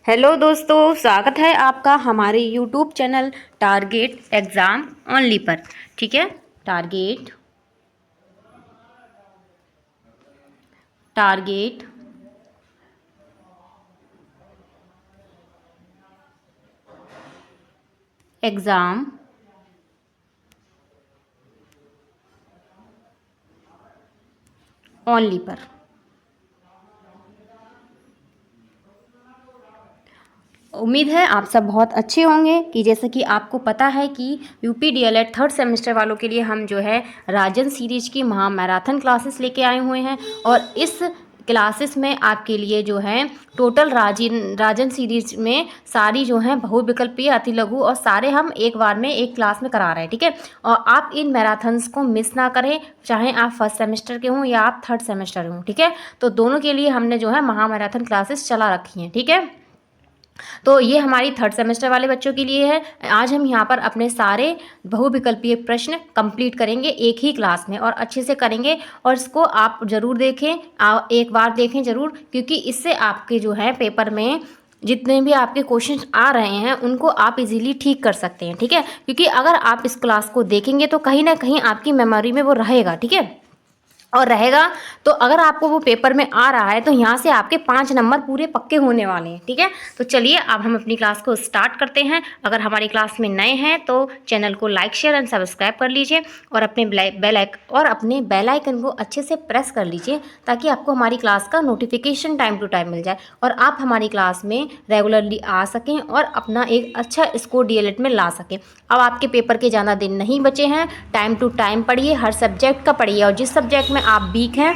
Hello दोस्तों, स्वागत है आपका हमारे YouTube channel target exam only पर। ठीक है, टारगेट टारगेट एग्ज़ाम ओनली पर। उम्मीद है आप सब बहुत अच्छे होंगे कि जैसे कि आपको पता है कि यूपी डीएलएड थर्ड सेमेस्टर वालों के लिए हम जो है राजन सीरीज की महा मैराथन क्लासेस लेके आए हुए हैं। और इस क्लासेस में आपके लिए जो है टोटल राजन सीरीज में सारी जो है बहुविकल्पीय अति लघु और सारे हम एक बार में एक क्लास में करा रहे हैं। ठीक है, और आप इन मैराथन्स को मिस ना करें, चाहे आप फर्स्ट सेमेस्टर के हों या आप थर्ड सेमेस्टर हों। ठीक है, तो दोनों के लिए हमने जो है महा मैराथन क्लासेस चला रखी हैं। ठीक है, तो ये हमारी थर्ड सेमेस्टर वाले बच्चों के लिए है। आज हम यहाँ पर अपने सारे बहुविकल्पीय प्रश्न कंप्लीट करेंगे एक ही क्लास में और अच्छे से करेंगे। और इसको आप ज़रूर देखें, एक बार देखें ज़रूर, क्योंकि इससे आपके जो है पेपर में जितने भी आपके क्वेश्चन आ रहे हैं उनको आप इजीली ठीक कर सकते हैं। ठीक है, क्योंकि अगर आप इस क्लास को देखेंगे तो कहीं ना कहीं आपकी मेमोरी में वो रहेगा। ठीक है, और रहेगा तो अगर आपको वो पेपर में आ रहा है तो यहाँ से आपके 5 नंबर पूरे पक्के होने वाले हैं। ठीक है, तो चलिए अब हम अपनी क्लास को स्टार्ट करते हैं। अगर हमारी क्लास में नए हैं तो चैनल को लाइक शेयर एंड सब्सक्राइब कर लीजिए और अपने बेल आइकन को अच्छे से प्रेस कर लीजिए ताकि आपको हमारी क्लास का नोटिफिकेशन टाइम टू टाइम मिल जाए और आप हमारी क्लास में रेगुलरली आ सकें और अपना एक अच्छा स्कोर डीएलएड में ला सकें। अब आपके पेपर के ज़्यादा दिन नहीं बचे हैं, टाइम टू टाइम पढ़िए, हर सब्जेक्ट का पढ़िए और जिस सब्जेक्ट में आप वीक हैं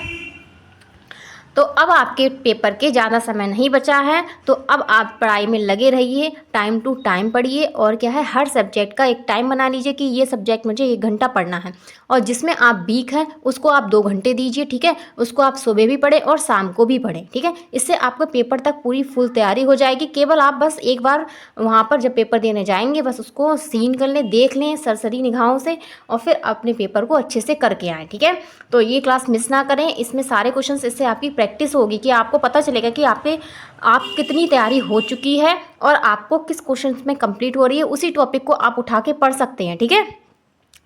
तो अब आपके पेपर के ज़्यादा समय नहीं बचा है, तो अब आप पढ़ाई में लगे रहिए, टाइम टू टाइम पढ़िए। और क्या है, हर सब्जेक्ट का एक टाइम बना लीजिए कि ये सब्जेक्ट मुझे 1 घंटा पढ़ना है और जिसमें आप वीक हैं उसको आप 2 घंटे दीजिए। ठीक है, उसको आप सुबह भी पढ़ें और शाम को भी पढ़ें। ठीक है, इससे आपको पेपर तक पूरी फुल तैयारी हो जाएगी। केवल आप बस एक बार वहाँ पर जब पेपर देने जाएंगे बस उसको सीन कर लें, देख लें सरसरी निगाहों से और फिर अपने पेपर को अच्छे से करके आएँ। ठीक है, तो ये क्लास मिस ना करें, इसमें सारे क्वेश्चंस, इससे आपकी प्रैक्टिस होगी कि आपको पता चलेगा कि आप कितनी तैयारी हो चुकी है और आपको किस क्वेश्चन में कंप्लीट हो रही है, उसी टॉपिक को आप उठा के पढ़ सकते हैं। ठीक है,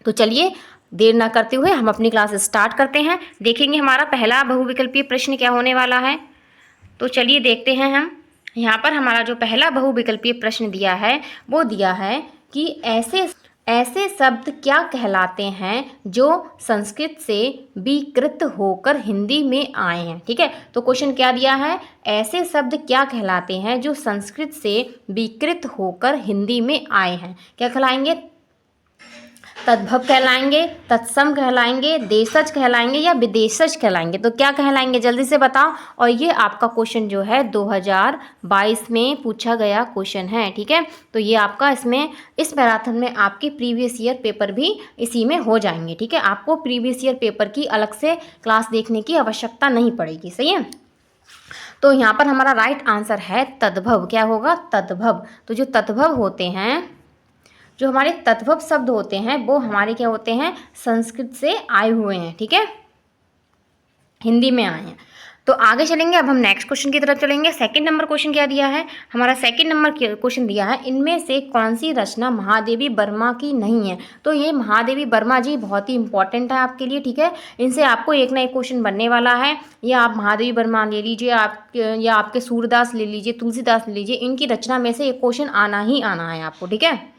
तो चलिए देर ना करते हुए हम अपनी क्लास स्टार्ट करते हैं। देखेंगे हमारा पहला बहुविकल्पीय प्रश्न क्या होने वाला है। तो चलिए देखते हैं हम यहाँ पर हमारा जो पहला बहुविकल्पीय प्रश्न दिया है वो दिया है कि ऐसे शब्द क्या कहलाते हैं जो संस्कृत से विकृत होकर हिंदी में आए हैं। ठीक है, तो क्वेश्चन क्या दिया है, ऐसे शब्द क्या कहलाते हैं जो संस्कृत से विकृत होकर हिंदी में आए हैं। क्या कहलाएंगे, तद्भव कहलाएंगे, तत्सम कहलाएंगे, देशज कहलाएंगे या विदेशज कहलाएंगे। तो क्या कहलाएंगे जल्दी से बताओ। और ये आपका क्वेश्चन जो है 2022 में पूछा गया क्वेश्चन है। ठीक है, तो ये आपका इस मैराथन में आपके प्रीवियस ईयर पेपर भी इसी में हो जाएंगे। ठीक है, आपको प्रीवियस ईयर पेपर की अलग से क्लास देखने की आवश्यकता नहीं पड़ेगी। सही है, तो यहाँ पर हमारा राइट आंसर है तद्भव। क्या होगा, तद्भव। तो जो तद्भव होते हैं, जो हमारे तद्भव शब्द होते हैं वो हमारे क्या होते हैं, संस्कृत से आए हुए हैं। ठीक है, हिंदी में आए हैं। तो आगे चलेंगे, अब हम नेक्स्ट क्वेश्चन की तरफ चलेंगे। सेकंड नंबर क्वेश्चन क्या दिया है, हमारा सेकंड नंबर क्वेश्चन दिया है, इनमें से कौन सी रचना महादेवी वर्मा की नहीं है। तो ये महादेवी वर्मा जी बहुत ही इंपॉर्टेंट है आपके लिए। ठीक है, इनसे आपको एक ना एक क्वेश्चन बनने वाला है। या आप महादेवी वर्मा ले लीजिए, या आपके सूरदास ले लीजिए, तुलसीदास ले लीजिए, इनकी रचना में से एक क्वेश्चन आना ही आना है आपको। ठीक है,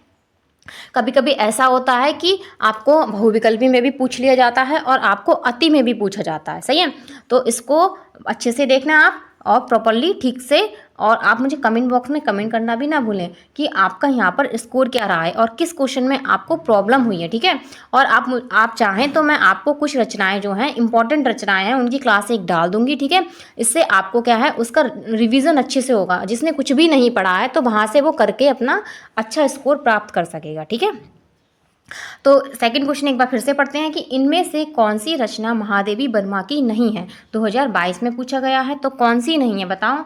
कभी कभी ऐसा होता है कि आपको बहुविकल्पी में भी पूछ लिया जाता है और आपको अति में भी पूछा जाता है। सही है, तो इसको अच्छे से देखना आप और प्रॉपरली ठीक से। और आप मुझे कमेंट बॉक्स में कमेंट करना भी ना भूलें कि आपका यहाँ पर स्कोर क्या रहा है और किस क्वेश्चन में आपको प्रॉब्लम हुई है। ठीक है, और आप चाहें तो मैं आपको कुछ रचनाएं जो हैं इंपॉर्टेंट रचनाएं हैं उनकी क्लास एक डाल दूंगी। ठीक है, इससे आपको क्या है, उसका रिवीजन अच्छे से होगा। जिसने कुछ भी नहीं पढ़ा है तो वहाँ से वो करके अपना अच्छा स्कोर प्राप्त कर सकेगा। ठीक है, तो सेकंड क्वेश्चन एक बार फिर से पढ़ते हैं कि इनमें से कौन सी रचना महादेवी वर्मा की नहीं है। 2022 में पूछा गया है, तो कौन सी नहीं है बताओ।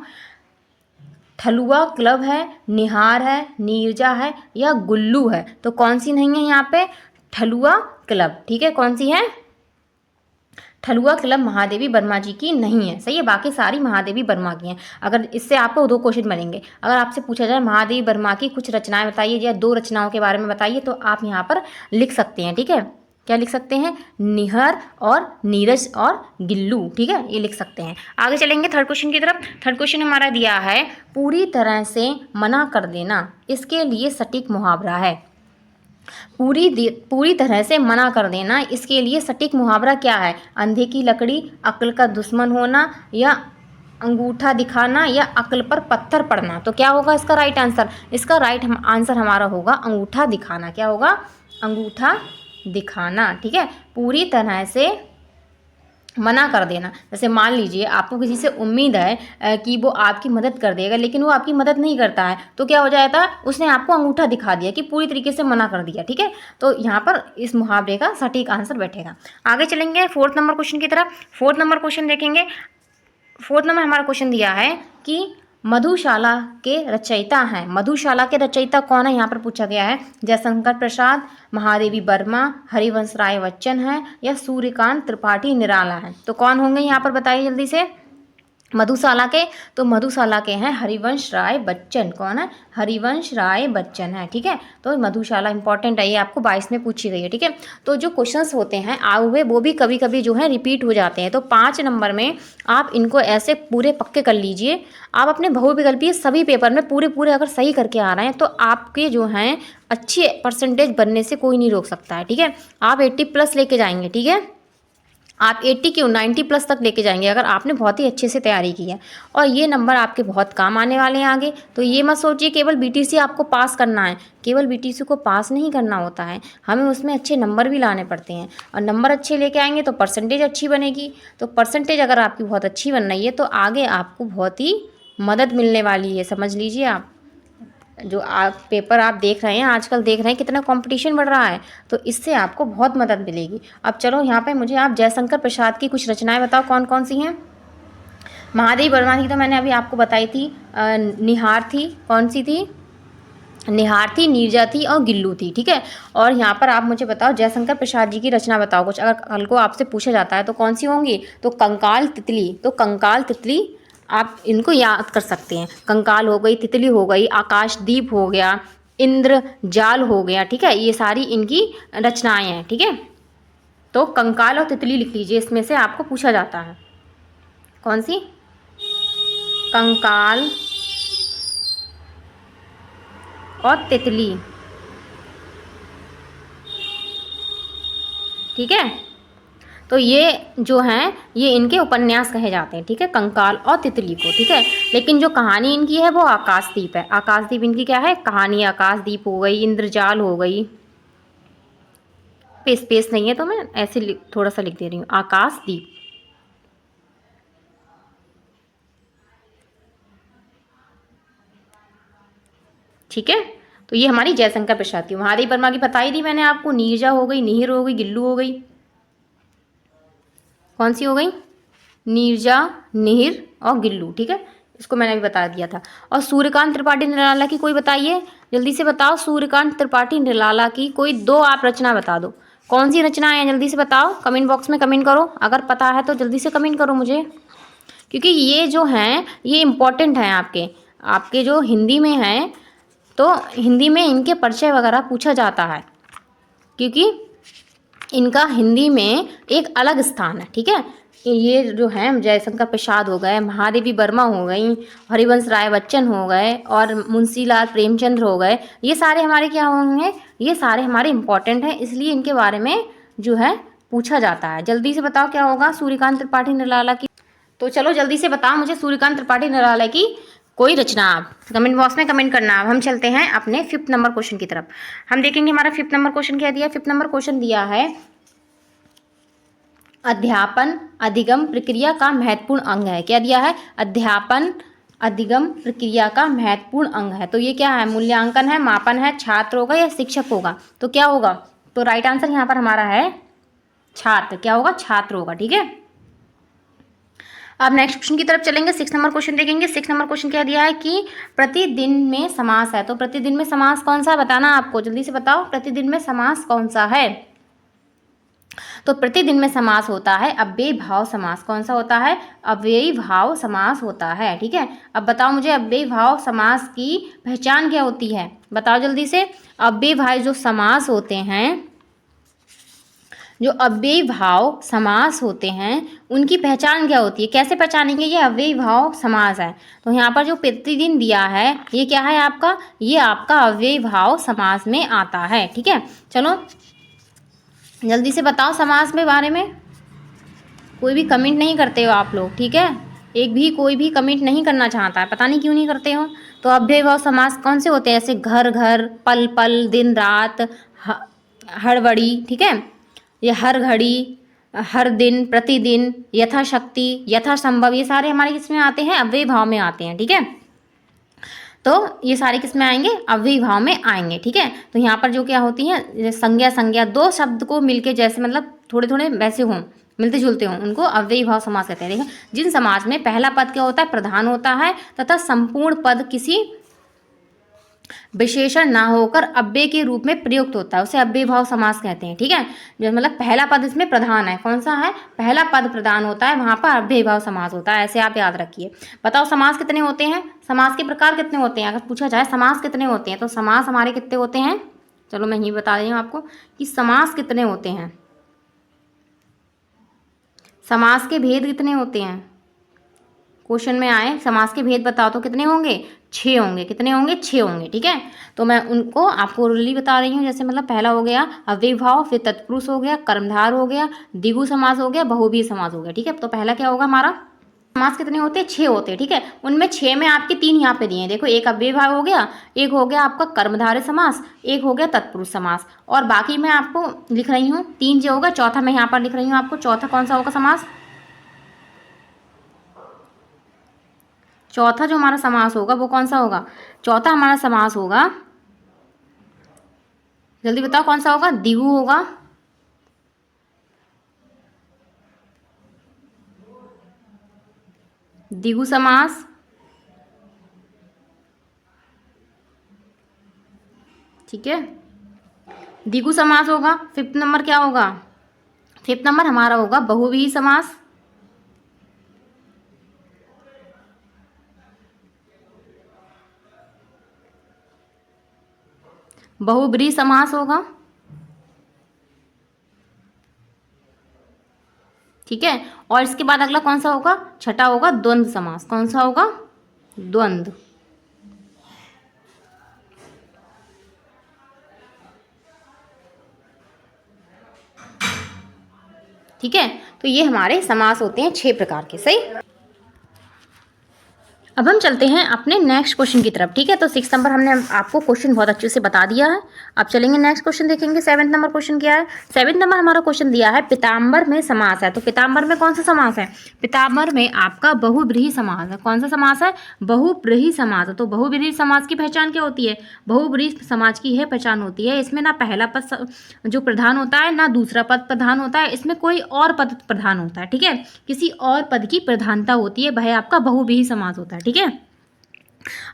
ठलुआ क्लब है, निहार है, नीरजा है या गुल्लू है। तो कौन सी नहीं है यहाँ पे, ठलुआ क्लब। ठीक है, कौन सी है, ठलुआ क्लब महादेवी वर्मा जी की नहीं है, सही है, बाकी सारी महादेवी वर्मा की हैं। अगर इससे आपको 2 क्वेश्चन बनेंगे। अगर आपसे पूछा जाए महादेवी वर्मा की कुछ रचनाएं बताइए या 2 रचनाओं के बारे में बताइए, तो आप यहाँ पर लिख सकते हैं, ठीक है। क्या लिख सकते हैं? निहर और नीरज और गिल्लू, ठीक है, ये लिख सकते हैं। आगे चलेंगे थर्ड क्वेश्चन की तरफ। थर्ड क्वेश्चन हमारा दिया है पूरी तरह से मना कर देना, इसके लिए सटीक मुहावरा है। पूरी तरह से मना कर देना, इसके लिए सटीक मुहावरा क्या है? अंधे की लकड़ी, अक्ल का दुश्मन होना, या अंगूठा दिखाना, या अक्ल पर पत्थर पड़ना। तो क्या होगा इसका राइट आंसर? इसका राइट आंसर हमारा होगा अंगूठा दिखाना। क्या होगा? अंगूठा दिखाना, ठीक है। पूरी तरह से मना कर देना, जैसे मान लीजिए आपको किसी से उम्मीद है कि वो आपकी मदद कर देगा, लेकिन वो आपकी मदद नहीं करता है, तो क्या हो जाता है? उसने आपको अंगूठा दिखा दिया कि पूरी तरीके से मना कर दिया, ठीक है। तो यहाँ पर इस मुहावरे का सटीक आंसर बैठेगा। आगे चलेंगे फोर्थ नंबर क्वेश्चन की तरफ। फोर्थ नंबर क्वेश्चन देखेंगे। फोर्थ नंबर हमारा क्वेश्चन दिया है कि मधुशाला के रचयिता हैं। मधुशाला के रचयिता कौन है, यहाँ पर पूछा गया है। जयशंकर प्रसाद, महादेवी वर्मा, हरिवंश राय बच्चन है, या सूर्यकांत त्रिपाठी निराला है। तो कौन होंगे यहाँ पर बताइए जल्दी से। मधुशाला के, तो मधुशाला के हैं हरिवंश राय बच्चन। कौन है? हरिवंश राय बच्चन है, ठीक है। तो मधुशाला इंपॉर्टेंट है, ये आपको 22 में पूछी गई है, ठीक है। तो जो क्वेश्चंस होते हैं आए हुए वो भी कभी कभी जो है रिपीट हो जाते हैं, तो 5 नंबर में आप इनको ऐसे पूरे पक्के कर लीजिए। आप अपने बहुविकल्पीय सभी पेपर में पूरे अगर सही करके आ रहे हैं तो आपके जो हैं अच्छे परसेंटेज बनने से कोई नहीं रोक सकता है, ठीक है। आप 80+ लेके जाएंगे, ठीक है। आप 80 क्यों 90+ तक लेके जाएंगे अगर आपने बहुत ही अच्छे से तैयारी की है, और ये नंबर आपके बहुत काम आने वाले हैं आगे। तो ये मत सोचिए केवल बीटीसी आपको पास करना है, केवल बीटीसी को पास नहीं करना होता है, हमें उसमें अच्छे नंबर भी लाने पड़ते हैं, और नंबर अच्छे लेके आएंगे तो परसेंटेज अच्छी बनेगी। तो परसेंटेज अगर आपकी बहुत अच्छी बन रही है तो आगे आपको बहुत ही मदद मिलने वाली है, समझ लीजिए। आप जो आप पेपर आप देख रहे हैं आजकल, देख रहे हैं कितना कंपटीशन बढ़ रहा है, तो इससे आपको बहुत मदद मिलेगी। अब चलो यहाँ पे मुझे आप जयशंकर प्रसाद की कुछ रचनाएं बताओ कौन कौन सी हैं। महादेवी वर्मा की तो मैंने अभी आपको बताई थी। निहार थी, कौन सी थी? निहार थी, नीरजा थी और गिल्लू थी, ठीक है। और यहाँ पर आप मुझे बताओ जयशंकर प्रसाद जी की रचना बताओ कुछ, अगर कल को आपसे पूछा जाता है तो कौन सी होंगी? तो कंकाल तितली। तो कंकाल तितली आप इनको याद कर सकते हैं। कंकाल हो गई, तितली हो गई, आकाशदीप हो गया, इंद्र जाल हो गया, ठीक है। ये सारी इनकी रचनाएं हैं, ठीक है। तो कंकाल और तितली लिख लीजिए, इसमें से आपको पूछा जाता है। कौन सी? कंकाल और तितली, ठीक है। तो ये जो हैं ये इनके उपन्यास कहे जाते हैं, ठीक है, कंकाल और तितली को, ठीक है। लेकिन जो कहानी इनकी है वो आकाशदीप है। आकाशदीप इनकी क्या है? कहानी। आकाशदीप हो गई, इंद्रजाल हो गई, स्पेस नहीं है तो मैं ऐसे थोड़ा सा लिख दे रही हूँ, आकाशदीप, ठीक है। तो ये हमारी जयशंकर प्रसाद की। महादेवी वर्मा की बताई दी मैंने आपको, नीरजा हो गई, निहिर हो गई, गिल्लू हो गई। कौन सी हो गई? नीरजा, निहिर और गिल्लू, ठीक है, इसको मैंने अभी बता दिया था। और सूर्यकांत त्रिपाठी निराला की कोई बताइए, जल्दी से बताओ। सूर्यकांत त्रिपाठी निराला की कोई 2 आप रचना बता दो। कौन सी रचना है जल्दी से बताओ, कमेंट बॉक्स में कमेंट करो, अगर पता है तो जल्दी से कमेंट करो मुझे, क्योंकि ये जो हैं ये इम्पोर्टेंट हैं आपके जो हिंदी में हैं, तो हिंदी में इनके परिचय वगैरह पूछा जाता है, क्योंकि इनका हिंदी में एक अलग स्थान है, ठीक है। ये जो हैं जयशंकर प्रसाद हो गए, महादेवी वर्मा हो गई, हरिवंश राय बच्चन हो गए, और मुंशीलाल प्रेमचंद्र हो गए, ये सारे हमारे क्या होंगे? ये सारे हमारे इम्पोर्टेंट हैं, इसलिए इनके बारे में जो है पूछा जाता है। जल्दी से बताओ क्या होगा सूर्यकांत त्रिपाठी निराला की। तो चलो जल्दी से बताओ मुझे सूर्यकांत त्रिपाठी निराला की कोई रचना, आप कमेंट बॉक्स में कमेंट करना। अब हम चलते हैं अपने 5th नंबर क्वेश्चन की तरफ। हम देखेंगे हमारा 5th नंबर क्वेश्चन क्या दिया। 5th नंबर क्वेश्चन दिया है अध्यापन अधिगम प्रक्रिया का महत्वपूर्ण अंग है। क्या दिया है? अध्यापन अधिगम प्रक्रिया का महत्वपूर्ण अंग है। तो ये क्या है? मूल्यांकन है, मापन है, छात्र होगा या शिक्षक होगा? तो क्या होगा? तो राइट आंसर यहाँ पर हमारा है छात्र। क्या होगा? छात्र होगा, ठीक है। अब नेक्स्ट क्वेश्चन की तरफ चलेंगे। 6 नंबर क्वेश्चन देखेंगे। 6 नंबर क्वेश्चन क्या दिया है कि प्रतिदिन में समास है। तो प्रतिदिन में समास कौन सा है बताना आपको, जल्दी से बताओ। प्रतिदिन में समास कौन सा है? तो प्रतिदिन में समास होता है अव्ययी भाव समास। कौन सा होता है? अव्ययी भाव समास होता है। ठीक है, अब बताओ मुझे अव्ययी भाव समास की पहचान क्या होती है? बताओ जल्दी से। अव्ययी भाव जो समास होते हैं, जो अव्ययी भाव समास होते हैं उनकी पहचान क्या होती है? कैसे पहचानेंगे ये अव्ययी भाव समास है? तो यहाँ पर जो प्रतिदिन दिया है ये क्या है आपका? ये आपका अव्ययी भाव समास में आता है। ठीक है, चलो जल्दी से बताओ समास में बारे में। कोई भी कमेंट नहीं करते हो आप लोग, ठीक है? एक भी कोई भी कमेंट नहीं करना चाहता है, पता नहीं क्यों नहीं करते हो। तो अव्ययी भाव समास कौन से होते हैं? जैसे घर घर, पल पल, दिन रात, हड़बड़ी, ठीक है, ये हर घड़ी, हर दिन, प्रतिदिन, यथाशक्ति, यथासंभव, ये सारे हमारे किस में आते हैं? अव्ययी भाव में आते हैं। ठीक है, तो ये सारे किस में आएंगे? अव्ययी भाव में आएंगे। ठीक है, तो यहाँ पर जो क्या होती है, संज्ञा संज्ञा दो शब्द को मिलके जैसे मतलब थोड़े थोड़े वैसे हों, मिलते जुलते हों, उनको अव्ययी भाव समास कहते हैं। देखो, जिन समाज में पहला पद क्या होता है? प्रधान होता है तथा संपूर्ण पद किसी विशेषण ना होकर अव्यय के रूप में प्रयुक्त होता है, उसे अव्ययी भाव समास कहते हैं। ठीक है, जो मतलब पहला पद इसमें प्रधान है, कौन सा है? पहला पद प्रधान होता है, वहां पर अव्ययी भाव समास होता है। ऐसे आप याद रखिए। बताओ समास कितने होते हैं? समास के प्रकार कितने होते हैं? अगर पूछा जाए समास कितने होते हैं, तो समास हमारे कितने होते हैं? चलो मैं ही बता रही हूँ आपको कि समास कितने होते हैं। समास के भेद कितने होते हैं? क्वेश्चन में आए समास के भेद बताओ तो कितने होंगे? 6 होंगे। कितने होंगे? 6 होंगे। ठीक है, तो मैं उनको आपको ओरली बता रही हूँ। जैसे मतलब पहला हो गया अव्ययी भाव, फिर तत्पुरुष हो गया, कर्मधार हो गया, द्विगु समास हो गया, बहुव्रीहि समास हो गया। ठीक है, तो पहला क्या होगा हमारा? समास कितने होते हैं? 6 होते हैं। ठीक है, उनमें 6 में आपके 3 यहाँ पे दिए हैं। देखो, एक अव्ययी भाव हो गया, एक हो गया आपका कर्मधारय समास, एक हो गया तत्पुरुष समास, और बाकी मैं आपको लिख रही हूँ 3 जो होगा। चौथा मैं यहाँ पर लिख रही हूँ आपको। चौथा कौन सा होगा समास? चौथा जो हमारा समास होगा वो कौन सा होगा? चौथा हमारा समास होगा, जल्दी बताओ कौन सा होगा? द्विगु होगा। द्विगु समास, ठीक है, द्विगु समास होगा। फिफ्थ नंबर क्या होगा? फिफ्थ नंबर हमारा होगा बहुव्रीहि समास। बहुव्रीहि समास होगा। ठीक है, और इसके बाद अगला कौन सा होगा? छठा होगा द्वंद्व समास। कौन सा होगा? द्वंद्व। ठीक है, तो ये हमारे समास होते हैं 6 प्रकार के। सही, अब हम चलते हैं अपने नेक्स्ट क्वेश्चन की तरफ। ठीक है, तो 6 नंबर हमने आपको क्वेश्चन बहुत अच्छे से बता दिया है। अब चलेंगे नेक्स्ट क्वेश्चन देखेंगे। 7 नंबर क्वेश्चन क्या है? 7 नंबर हमारा क्वेश्चन दिया है पीताम्बर में समास है। तो पीताम्बर में कौन सा समास है? पीताम्बर में आपका बहुव्रीहि समास है। कौन सा समास है? बहुव्रीहि समास है। तो बहुव्रीहि समास की पहचान क्या होती है? बहुव्रीहि समास की यह पहचान होती है, इसमें ना पहला पद जो प्रधान होता है, ना दूसरा पद प्रधान होता है, इसमें कोई और पद प्रधान होता है। ठीक है, किसी और पद की प्रधानता होती है, वह आपका बहुव्रीहि समास होता है। ठीक है,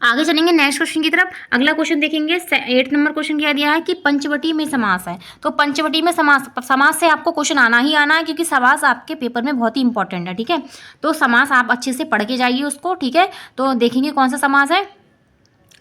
आगे चलेंगे नेक्स्ट क्वेश्चन की तरफ। अगला क्वेश्चन देखेंगे। 8 नंबर क्वेश्चन क्या दिया है कि पंचवटी में समास है। तो पंचवटी में समास से आपको क्वेश्चन आना ही आना है, क्योंकि समास आपके पेपर में बहुत ही इंपॉर्टेंट है। ठीक है, तो समास आप अच्छे से पढ़ के जाइए उसको। ठीक है, तो देखेंगे कौन सा समास है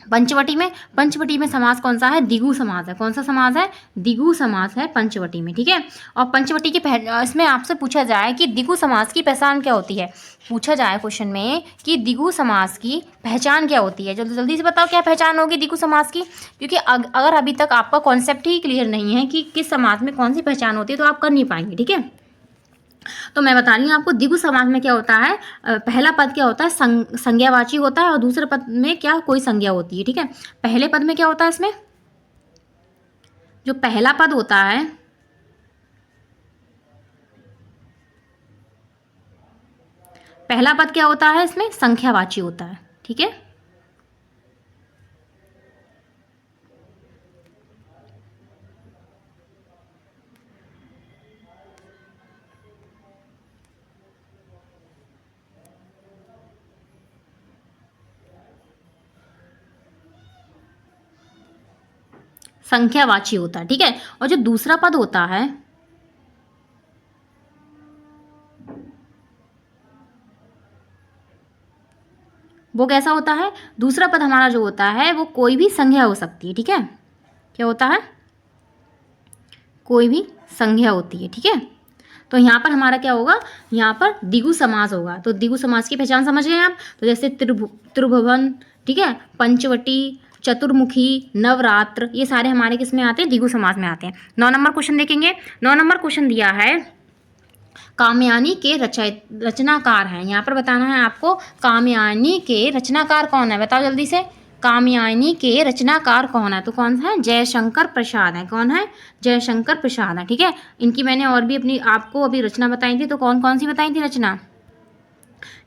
पंचवटी में। पंचवटी में समास कौन सा है? द्विगु समास है। कौन सा समास है? द्विगु समास है पंचवटी में। ठीक है, और पंचवटी की इसमें आपसे पूछा जाए कि द्विगु समास की पहचान क्या होती है, पूछा जाए क्वेश्चन में कि द्विगु समास की पहचान क्या होती है, जल्दी जल्दी से बताओ क्या पहचान होगी द्विगु समास की। क्योंकि अगर अभी तक आपका कॉन्सेप्ट ही क्लियर नहीं है कि किस समास में कौन सी पहचान होती है, तो आप कर नहीं पाएंगे। ठीक है, तो मैं बता रही हूँ आपको द्विगु समास में क्या होता है। पहला पद क्या होता है? संज्ञावाची होता है, और दूसरे पद में क्या? कोई संज्ञा होती है। ठीक है, पहले पद में क्या होता है? इसमें जो पहला पद होता है, पहला पद क्या होता है? इसमें संख्यावाची होता है। ठीक है, संख्यावाची होता है। ठीक है, और जो दूसरा पद होता है, वो कैसा होता है, दूसरा पद हमारा जो होता है वो कोई भी संज्ञा हो सकती है, ठीक है। क्या होता है, कोई भी संज्ञा होती है, ठीक है। तो यहाँ पर हमारा क्या होगा, यहाँ पर द्विगु समास होगा। तो द्विगु समास की पहचान समझ गए आप। तो जैसे त्रिभुवन, ठीक है, पंचवटी, चतुर्मुखी, नवरात्र, ये सारे हमारे किस में आते हैं, द्विगु समास में आते हैं। 9 नंबर क्वेश्चन देखेंगे। 9 नंबर क्वेश्चन दिया है कामयानी के रचनाकार हैं। यहाँ पर बताना है आपको कामयानी के रचनाकार कौन है, बताओ जल्दी से। कामयानी के रचनाकार कौन है, तो कौन सा है, जयशंकर प्रसाद है। कौन है, जयशंकर प्रसाद है, ठीक है। इनकी मैंने और भी अपनी आपको अभी रचना बताई थी, तो कौन कौन सी बताई थी रचना,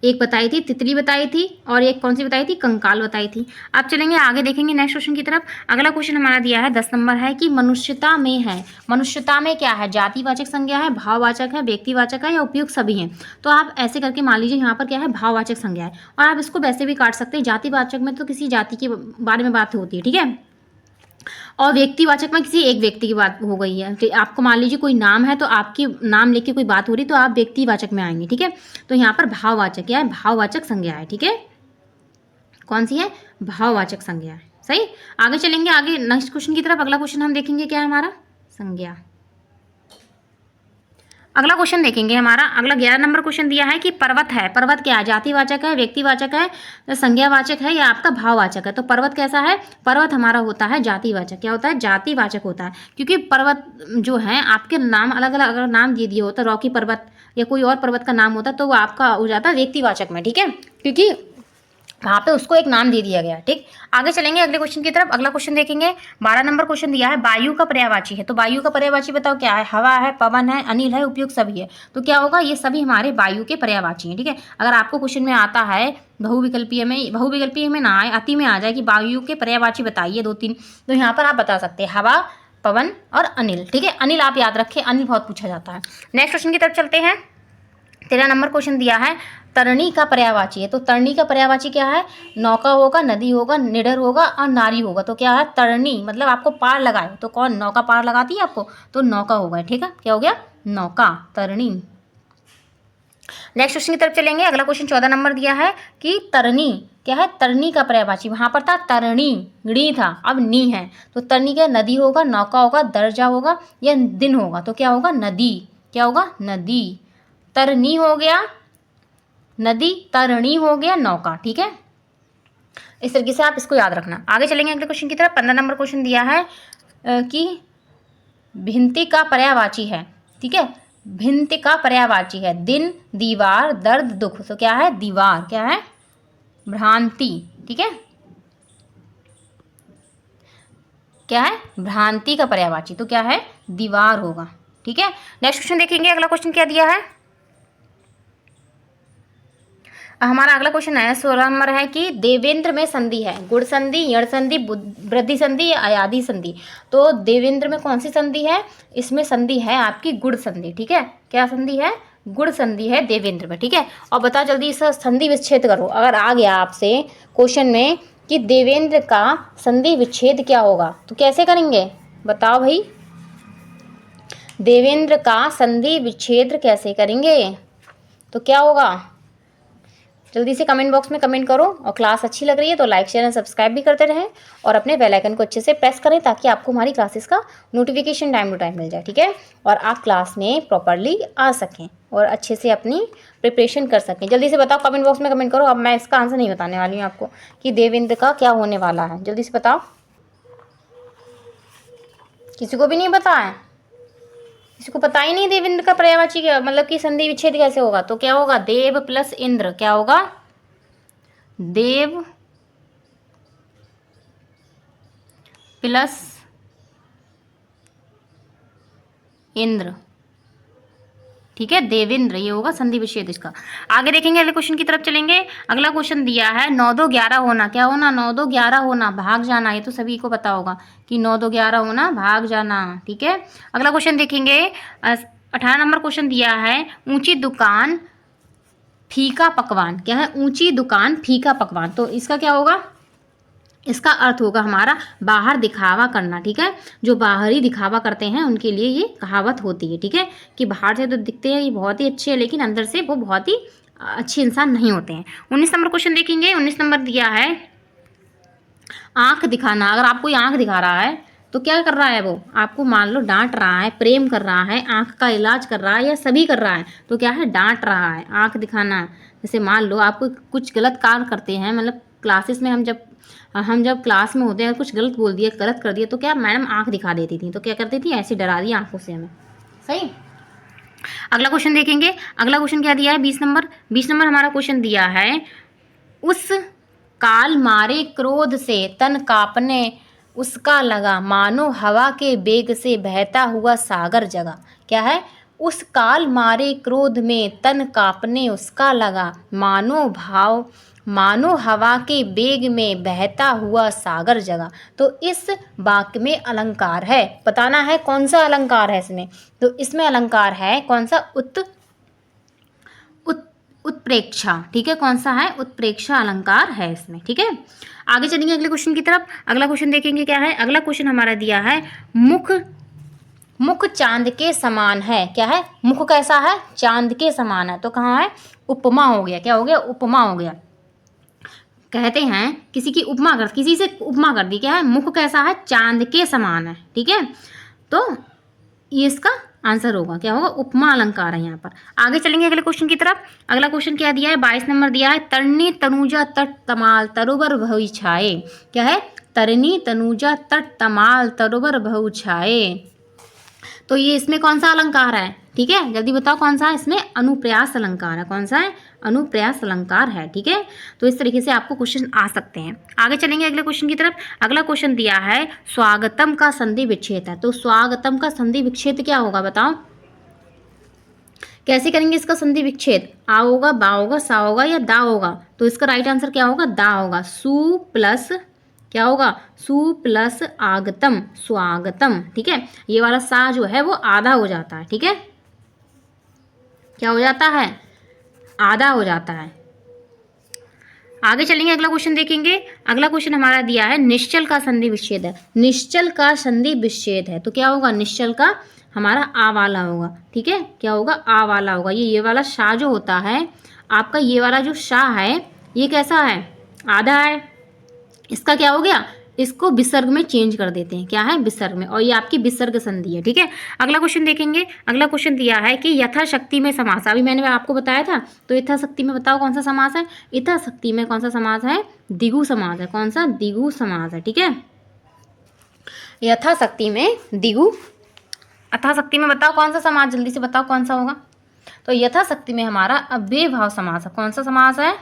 एक बताई थी तितली बताई थी, और एक कौन सी बताई थी, कंकाल बताई थी। अब चलेंगे आगे, देखेंगे नेक्स्ट क्वेश्चन की तरफ। अगला क्वेश्चन हमारा दिया है 10 नंबर है कि मनुष्यता में है। मनुष्यता में क्या है, जातिवाचक संज्ञा है, भाववाचक है, व्यक्तिवाचक है, या उपयुक्त सभी हैं। तो आप ऐसे करके मान लीजिए यहाँ पर क्या है, भाववाचक संज्ञा है, और आप इसको वैसे भी काट सकते हैं। जातिवाचक में तो किसी जाति के बारे में बात होती है, ठीक है, और व्यक्तिवाचक में किसी एक व्यक्ति की बात हो गई है। तो आपको मान लीजिए कोई नाम है, तो आपकी नाम लेके कोई बात हो रही, तो आप व्यक्तिवाचक में आएंगे, ठीक है। तो यहाँ पर भाववाचक क्या है, भाववाचक संज्ञा है, ठीक है। कौन सी है, भाववाचक संज्ञा है, सही। आगे चलेंगे, आगे नेक्स्ट क्वेश्चन की तरफ। अगला क्वेश्चन हम देखेंगे क्या है हमारा, संज्ञा। अगला क्वेश्चन देखेंगे हमारा, अगला 11 नंबर क्वेश्चन दिया है कि पर्वत है। पर्वत क्या है, जातिवाचक है, व्यक्तिवाचक है, संज्ञावाचक है, या आपका भाववाचक है। तो पर्वत कैसा है, पर्वत हमारा होता है जातिवाचक। क्या होता है, जातिवाचक होता है, क्योंकि पर्वत जो है आपके नाम अलग अलग अगर नाम दे दिए होता, रॉकी पर्वत या कोई और पर्वत का नाम होता, तो वो आपका हो जाता है व्यक्तिवाचक में, ठीक है, क्योंकि वहाँ पे उसको एक नाम दे दिया गया, ठीक। आगे चलेंगे अगले क्वेश्चन की तरफ। अगला क्वेश्चन देखेंगे, 12 नंबर क्वेश्चन दिया है वायु का पर्यायवाची है। तो वायु का पर्यायवाची बताओ क्या है, हवा है, पवन है, अनिल है, उपयुक्त सभी है। तो क्या होगा, ये सभी हमारे वायु के पर्यायवाची हैं, ठीक है। अगर आपको क्वेश्चन में आता है बहुविकल्पीय में ना आए, अति में आ जाए कि वायु के पर्यायवाची बताइए 2-3, तो यहाँ पर आप बता सकते हैं हवा, पवन और अनिल, ठीक है। अनिल आप याद रखें, अनिल बहुत पूछा जाता है। नेक्स्ट क्वेश्चन की तरफ चलते हैं। 13 नंबर क्वेश्चन दिया है तरणी का पर्यायवाची है। तो तरणी का पर्यायवाची क्या है, नौका होगा, नदी होगा, निडर होगा और नारी होगा। तो क्या है, तरणी मतलब आपको पार लगाए, तो कौन नौका पार लगाती है आपको, तो नौका होगा, ठीक है। क्या हो गया, नौका, तरणी। नेक्स्ट क्वेश्चन की तरफ चलेंगे। अगला क्वेश्चन 14 नंबर दिया है कि तरणी क्या है, तरणी का पर्यायवाची। वहां पर था तरणी, णी था, अब नी है। तो तरणी क्या, नदी होगा, नौका होगा, दर्जा होगा, या दिन होगा। तो क्या होगा, नदी। क्या होगा, नदी। तरनी हो गया नदी, तरणी हो गया नौका, ठीक है। इस तरीके से आप इसको याद रखना। आगे चलेंगे अगले क्वेश्चन की तरफ। 15 नंबर क्वेश्चन दिया है कि भिंति का पर्यायवाची है, ठीक है। भिंति का पर्यायवाची है दिन, दीवार, दर्द, दुख। तो क्या है, दीवार। क्या है, भ्रांति, ठीक है। क्या है, भ्रांति का पर्यायवाची, तो क्या है, दीवार होगा, ठीक है। नेक्स्ट क्वेश्चन देखेंगे। अगला क्वेश्चन क्या दिया है, हमारा अगला क्वेश्चन है 16 नंबर है कि देवेंद्र में संधि है, गुण संधि, यण संधि, वृद्धि संधि या अयादि संधि। तो देवेंद्र में कौन सी संधि है, इसमें संधि है आपकी गुण संधि, ठीक है। क्या संधि है, गुण संधि है देवेंद्र में, ठीक है। और बता जल्दी इसका संधि विच्छेद करो। अगर आ गया आपसे क्वेश्चन में कि देवेंद्र का संधि विच्छेद क्या होगा, तो कैसे करेंगे, बताओ भाई। देवेंद्र का संधि विच्छेद कैसे करेंगे, तो क्या होगा, जल्दी से कमेंट बॉक्स में कमेंट करो। और क्लास अच्छी लग रही है तो लाइक शेयर एंड सब्सक्राइब भी करते रहें, और अपने बेल आइकन को अच्छे से प्रेस करें ताकि आपको हमारी क्लासेस का नोटिफिकेशन टाइम टू टाइम मिल जाए, ठीक है। और आप क्लास में प्रॉपरली आ सकें और अच्छे से अपनी प्रिपरेशन कर सकें। जल्दी से बताओ, कमेंट बॉक्स में कमेंट करो। अब मैं इसका आंसर नहीं बताने वाली हूँ आपको कि देवेंद्र का क्या होने वाला है, जल्दी से बताओ। किसी को भी नहीं पता है, किसी को पता ही नहीं देवेंद्र का पर्यायवाची क्या मतलब कि संधि विच्छेद कैसे होगा। तो क्या होगा, देव प्लस इंद्र। क्या होगा, देव प्लस इंद्र, ठीक है, देवेंद्र, ये होगा संधि विच्छेद इसका। आगे देखेंगे, अगले क्वेश्चन की तरफ चलेंगे। अगला क्वेश्चन दिया है 9 2 11 होना। क्या होना, 9 2 11 होना, भाग जाना। ये तो सभी को पता होगा कि 9 2 11 होना, भाग जाना, ठीक है। अगला क्वेश्चन देखेंगे, 18 नंबर क्वेश्चन दिया है ऊंची दुकान फीका पकवान। क्या है, ऊंची दुकान फीका पकवान। तो इसका क्या होगा, इसका अर्थ होगा हमारा बाहर दिखावा करना, ठीक है। जो बाहरी दिखावा करते हैं उनके लिए ये कहावत होती है, ठीक है, कि बाहर से तो दिखते हैं ये बहुत ही अच्छे हैं लेकिन अंदर से वो बहुत ही अच्छे इंसान नहीं होते हैं। 19 नंबर क्वेश्चन देखेंगे। 19 नंबर दिया है आँख दिखाना। अगर आप कोई आँख दिखा रहा है तो क्या कर रहा है वो, आपको मान लो डांट रहा है, प्रेम कर रहा है, आँख का इलाज कर रहा है, या सभी कर रहा है, तो क्या है, डांट रहा है। आँख दिखाना, जैसे मान लो आप कुछ गलत कार्य करते हैं, मतलब क्लासेस में हम जब क्लास में होते हैं कुछ गलत बोल दिया, गलत कर दिया, तो क्या मैडम आँख दिखा देती थी, तो क्या करती थी, ऐसे डरा दिया आँखों से हमें। सही। अगला क्वेश्चन देखेंगे। अगला क्वेश्चन क्या दिया है, 20 नंबर। 20 नंबर हमारा क्वेश्चन दिया है उस काल मारे क्रोध से तन कांपने उसका लगा, मानो हवा के बेग से बहता हुआ सागर जगा। क्या है, उस काल मारे क्रोध में तन कांपने उसका लगा, मानो हवा के बेग में बहता हुआ सागर जगा। तो इस वाक्य में अलंकार है, बताना है कौन सा अलंकार है इसमें। तो इसमें अलंकार है कौन सा, उत्प्रेक्षा। ठीक है, कौन सा है, उत्प्रेक्षा अलंकार है इसमें। ठीक है, आगे चलेंगे अगले क्वेश्चन की तरफ। अगला क्वेश्चन देखेंगे क्या है। अगला क्वेश्चन हमारा दिया है मुख चांद के समान है। क्या है, मुख कैसा है, चांद के समान है, तो कहाँ है, उपमा हो गया। क्या हो गया, उपमा हो गया। कहते हैं किसी से उपमा कर दी। क्या है, मुख कैसा है, चांद के समान है। ठीक है, तो ये इसका आंसर होगा, क्या होगा, उपमा अलंकार है यहाँ पर। आगे चलेंगे अगले क्वेश्चन की तरफ। अगला क्वेश्चन क्या दिया है, 22 नंबर दिया है तरनी तनुजा तट तमाल तरुबर भई छाए। क्या है, तरनी तनुजा तट तमाल तरुबर भई छाए। तो ये इसमें कौन सा अलंकार है, ठीक है, जल्दी बताओ कौन सा है, इसमें अनुप्रयास अलंकार है। कौन सा है, अनुप्रयास अलंकार है। ठीक है, तो इस तरीके से आपको क्वेश्चन आ सकते हैं। आगे चलेंगे अगले क्वेश्चन की तरफ। अगला क्वेश्चन दिया है स्वागतम का संधि विच्छेद है। तो स्वागतम का संधि विच्छेद क्या होगा, बताओ कैसे करेंगे इसका संधि विच्छेद। आ होगा, बा होगा, सा होगा या दा होगा। तो इसका राइट आंसर क्या होगा, दा होगा। सु प्लस क्या होगा, सु प्लस आगतम, स्वागतम। ठीक है, ये वाला सा जो है वो आधा हो जाता है। ठीक है, क्या हो जाता है, आधा हो जाता है। आगे चलेंगे अगला क्वेश्चन देखेंगे। अगला क्वेश्चन हमारा दिया है निश्चल का संधि विच्छेद है। निश्चल का संधि विच्छेद है, तो क्या होगा, निश्चल का हमारा आ वाला होगा। ठीक है, क्या होगा, आ वाला होगा। ये वाला शा जो होता है आपका, ये वाला जो शा है ये कैसा है, आधा है। इसका क्या हो गया, इसको विसर्ग में चेंज कर देते हैं। क्या है, विसर्ग में, और ये आपकी विसर्ग संधि है। ठीक है, अगला क्वेश्चन देखेंगे। अगला क्वेश्चन दिया है कि यथाशक्ति में समास। अभी मैंने आपको बताया था, तो यथाशक्ति में बताओ कौन सा समास है। यथाशक्ति में कौन सा समास है, द्विगु समास है। कौन सा, द्विगु समास है। ठीक है, यथाशक्ति में द्विगु, यथाशक्ति में बताओ कौन सा समास, जल्दी से बताओ कौन सा होगा। तो यथाशक्ति में हमारा अव्ययभाव समास है। कौन सा समास है,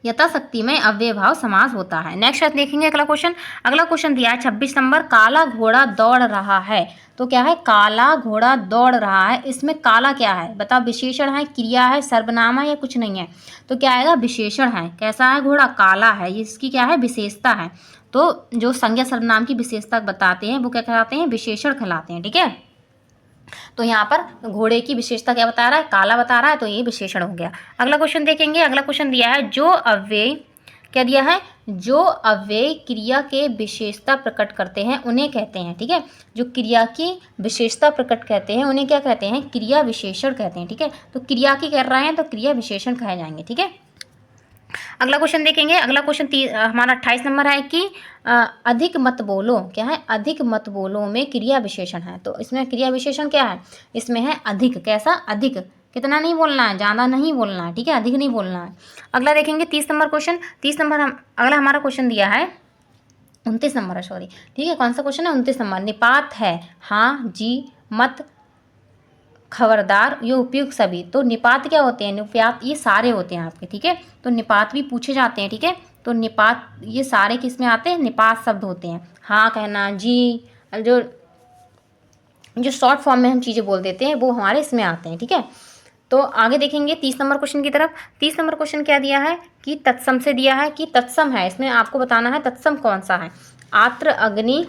यथाशक्ति में अव्ययभाव समास होता है। नेक्स्ट देखेंगे अगला क्वेश्चन। अगला क्वेश्चन दिया है 26 नंबर, काला घोड़ा दौड़ रहा है। तो क्या है, काला घोड़ा दौड़ रहा है। इसमें काला क्या है, बताओ, विशेषण है, क्रिया है, सर्वनाम है, या कुछ नहीं है। तो क्या आएगा, विशेषण है। कैसा है, घोड़ा काला है, इसकी क्या है, विशेषता है। तो जो संज्ञा सर्वनाम की विशेषता बताते हैं वो क्या कहलाते हैं, विशेषण कहलाते हैं। ठीक है, तो यहाँ पर घोड़े की विशेषता क्या बता रहा है, काला बता रहा है, तो ये विशेषण हो गया। अगला क्वेश्चन देखेंगे। अगला क्वेश्चन दिया है जो अव्यय, क्या दिया है, जो अव्यय क्रिया के विशेषता प्रकट करते हैं उन्हें कहते हैं। ठीक है, जो क्रिया की विशेषता प्रकट करते हैं उन्हें क्या कहते हैं, क्रिया विशेषण कहते हैं। ठीक है, तो क्रिया की कर रहे हैं तो क्रिया विशेषण कहे जाएंगे। ठीक है, अगला क्वेश्चन देखेंगे। अगला क्वेश्चन हमारा 28 नंबर है कि अधिक मत बोलो। क्या है, अधिक मत बोलो में क्रिया विशेषण है। तो इसमें क्रिया विशेषण क्या है, इसमें है अधिक। कैसा, अधिक, कितना नहीं बोलना है, ज़्यादा नहीं बोलना है। ठीक है, अधिक नहीं बोलना है। अगला देखेंगे 30 नंबर क्वेश्चन। 30 नंबर अगला हमारा क्वेश्चन दिया है 29 नंबर है, सॉरी। ठीक है, कौन सा क्वेश्चन है, 29 नंबर। निपात है, हाँ, जी, मत, खबरदार, ये उपयुक्त सभी। तो निपात क्या होते हैं, निपात ये सारे होते हैं आपके। ठीक है, तो निपात भी पूछे जाते हैं। ठीक है, तो निपात ये सारे किस में आते हैं, निपात शब्द होते हैं। हाँ कहना, जी, जो शॉर्ट फॉर्म में हम चीज़ें बोल देते हैं वो हमारे इसमें आते हैं। ठीक है, तो आगे देखेंगे 30 नंबर क्वेश्चन की तरफ। 30 नंबर क्वेश्चन क्या दिया है कि तत्सम से दिया है कि तत्सम है। इसमें आपको बताना है तत्सम कौन सा है, आत्र, अग्नि,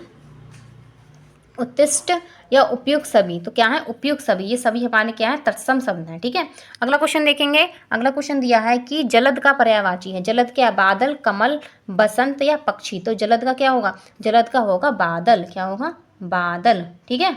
उत्तिष्ठ या उपयुक्त सभी। तो क्या है, उपयुक्त सभी, ये सभी हमारे क्या है, तत्सम शब्द हैं। ठीक है, अगला क्वेश्चन देखेंगे। अगला क्वेश्चन दिया है कि जलद का पर्यायवाची है। जलद क्या, बादल, कमल, बसंत या पक्षी। तो जलद का क्या होगा, जलद का होगा बादल। क्या होगा, बादल। ठीक है,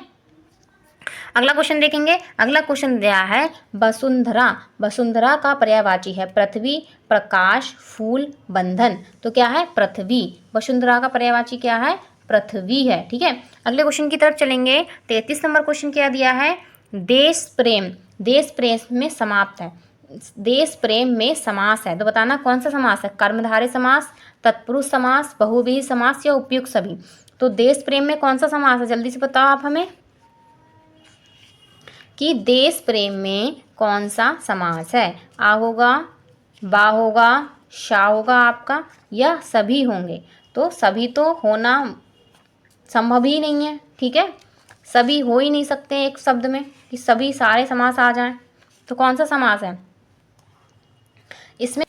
अगला क्वेश्चन देखेंगे। अगला क्वेश्चन दिया है वसुंधरा। वसुंधरा का पर्यायवाची है पृथ्वी, प्रकाश, फूल, बंधन। तो क्या है? पृथ्वी। वसुंधरा का पर्यायवाची क्या है? पृथ्वी है। ठीक है, अगले क्वेश्चन की तरफ चलेंगे। 33 नंबर क्वेश्चन क्या दिया है? देश प्रेम। देश प्रेम में समाप्त है, देश प्रेम में समास है, तो बताना कौन सा समास है? कर्मधारय समास, तत्पुरुष समास, बहुव्रीहि समास या उपयुक्त सभी। तो देश प्रेम में कौन सा समास है? जल्दी से बताओ आप हमें कि देश प्रेम में कौन सा समास है। आ होगा, बा होगा, शा होगा आपका, या सभी होंगे। तो सभी तो होना संभव ही नहीं है। ठीक है, सभी हो ही नहीं सकते एक शब्द में कि सभी सारे समास आ जाएं। तो कौन सा समास है इसमें?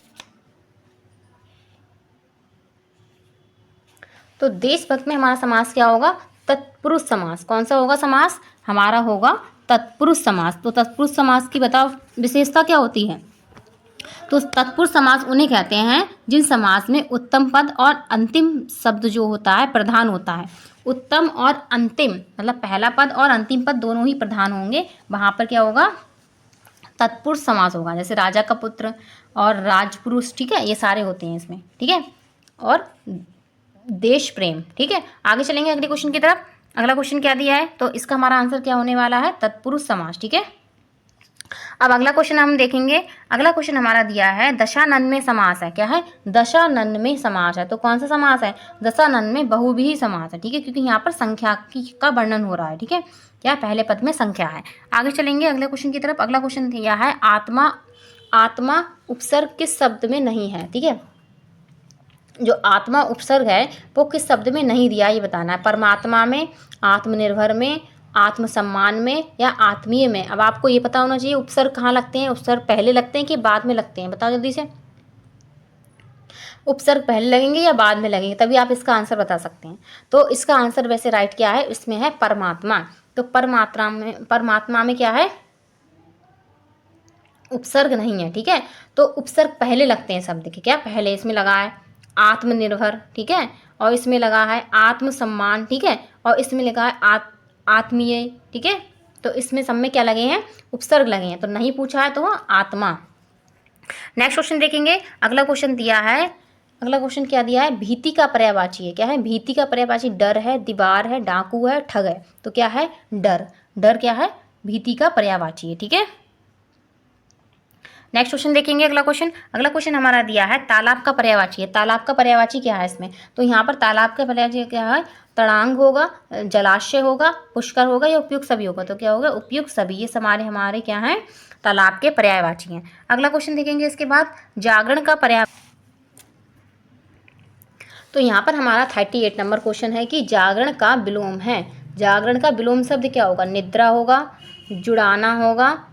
तो देशभक्त में हमारा समास क्या होगा? तत्पुरुष समास। कौन सा होगा समास? हमारा होगा तत्पुरुष समास। तो तत्पुरुष समास की बताओ विशेषता क्या होती है? तो तत्पुरुष समास उन्हें कहते हैं जिन समास में उत्तम पद और अंतिम शब्द जो होता है प्रधान होता है। उत्तम और अंतिम मतलब पहला पद और अंतिम पद दोनों ही प्रधान होंगे, वहाँ पर क्या होगा? तत्पुरुष समास होगा। जैसे राजा का पुत्र और राजपुरुष, ठीक है, ये सारे होते हैं इसमें। ठीक है, और देश प्रेम। ठीक है, आगे चलेंगे अगले क्वेश्चन की तरफ। अगला क्वेश्चन क्या दिया है? तो इसका हमारा आंसर क्या होने वाला है? तत्पुरुष समास। ठीक है, अब अगला क्वेश्चन हम देखेंगे। अगला क्वेश्चन हमारा दिया है दशानन में समास है। क्या है? दशानन में समास है। तो कौन सा समास है? दशानन में बहुव्रीहि समास है। ठीक है, क्योंकि यहाँ पर संख्या का वर्णन हो रहा है। ठीक है, क्या पहले पद में संख्या है। आगे चलेंगे अगले क्वेश्चन की तरफ। अगला क्वेश्चन दिया है आत्मा। आत्मा उपसर्ग किस शब्द में नहीं है? ठीक है, जो आत्मा उपसर्ग है वो किस शब्द में नहीं दिया ये बताना है। परमात्मा में, आत्मनिर्भर में, आत्मसम्मान में या आत्मीय में। अब आपको ये पता होना चाहिए उपसर्ग कहाँ लगते हैं। उपसर्ग पहले लगते हैं कि बाद में लगते हैं? बताओ जल्दी से, उपसर्ग पहले लगेंगे या बाद में लगेंगे? तभी आप इसका आंसर बता सकते हैं। तो इसका आंसर वैसे राइट क्या है? इसमें है परमात्मा। तो परमात्मा में क्या है? उपसर्ग नहीं है। ठीक है, तो उपसर्ग पहले लगते हैं शब्द के। क्या पहले? इसमें लगा है आत्मनिर्भर, ठीक है, और इसमें लगा है आत्मसम्मान, ठीक है, और इसमें लिखा है आत्मीय। ठीक है, तो इसमें सब में क्या लगे हैं? उपसर्ग लगे हैं। तो नहीं पूछा है तो आत्मा। नेक्स्ट क्वेश्चन देखेंगे। अगला क्वेश्चन दिया है, अगला क्वेश्चन क्या दिया है? भीति का पर्यायवाची है। क्या है? भीति का पर्यायवाची डर है, दीवार है, डाकू है, ठग है। तो क्या है? डर। डर क्या है? भीति का पर्यायवाची है। ठीक है, नेक्स्ट क्वेश्चन देखेंगे। अगला क्वेश्चन हमारा दिया है तालाब का पर्यायवाची है। तालाब का पर्यायवाची क्या है इसमें? तो यहाँ पर तालाब का पर्यायवाची क्या है? तड़ांग होगा, जलाशय होगा, पुष्कर होगा या उपयुक्त सभी होगा। तो क्या होगा? उपयुक्त सभी। ये हमारे क्या हैं? तालाब के पर्यायवाची हैं। अगला क्वेश्चन देखेंगे इसके बाद जागरण का पर्याय। तो यहाँ पर हमारा 38 नंबर क्वेश्चन है कि जागरण का विलोम है। जागरण का विलोम शब्द क्या होगा? निद्रा होगा, जुड़ाना होगा,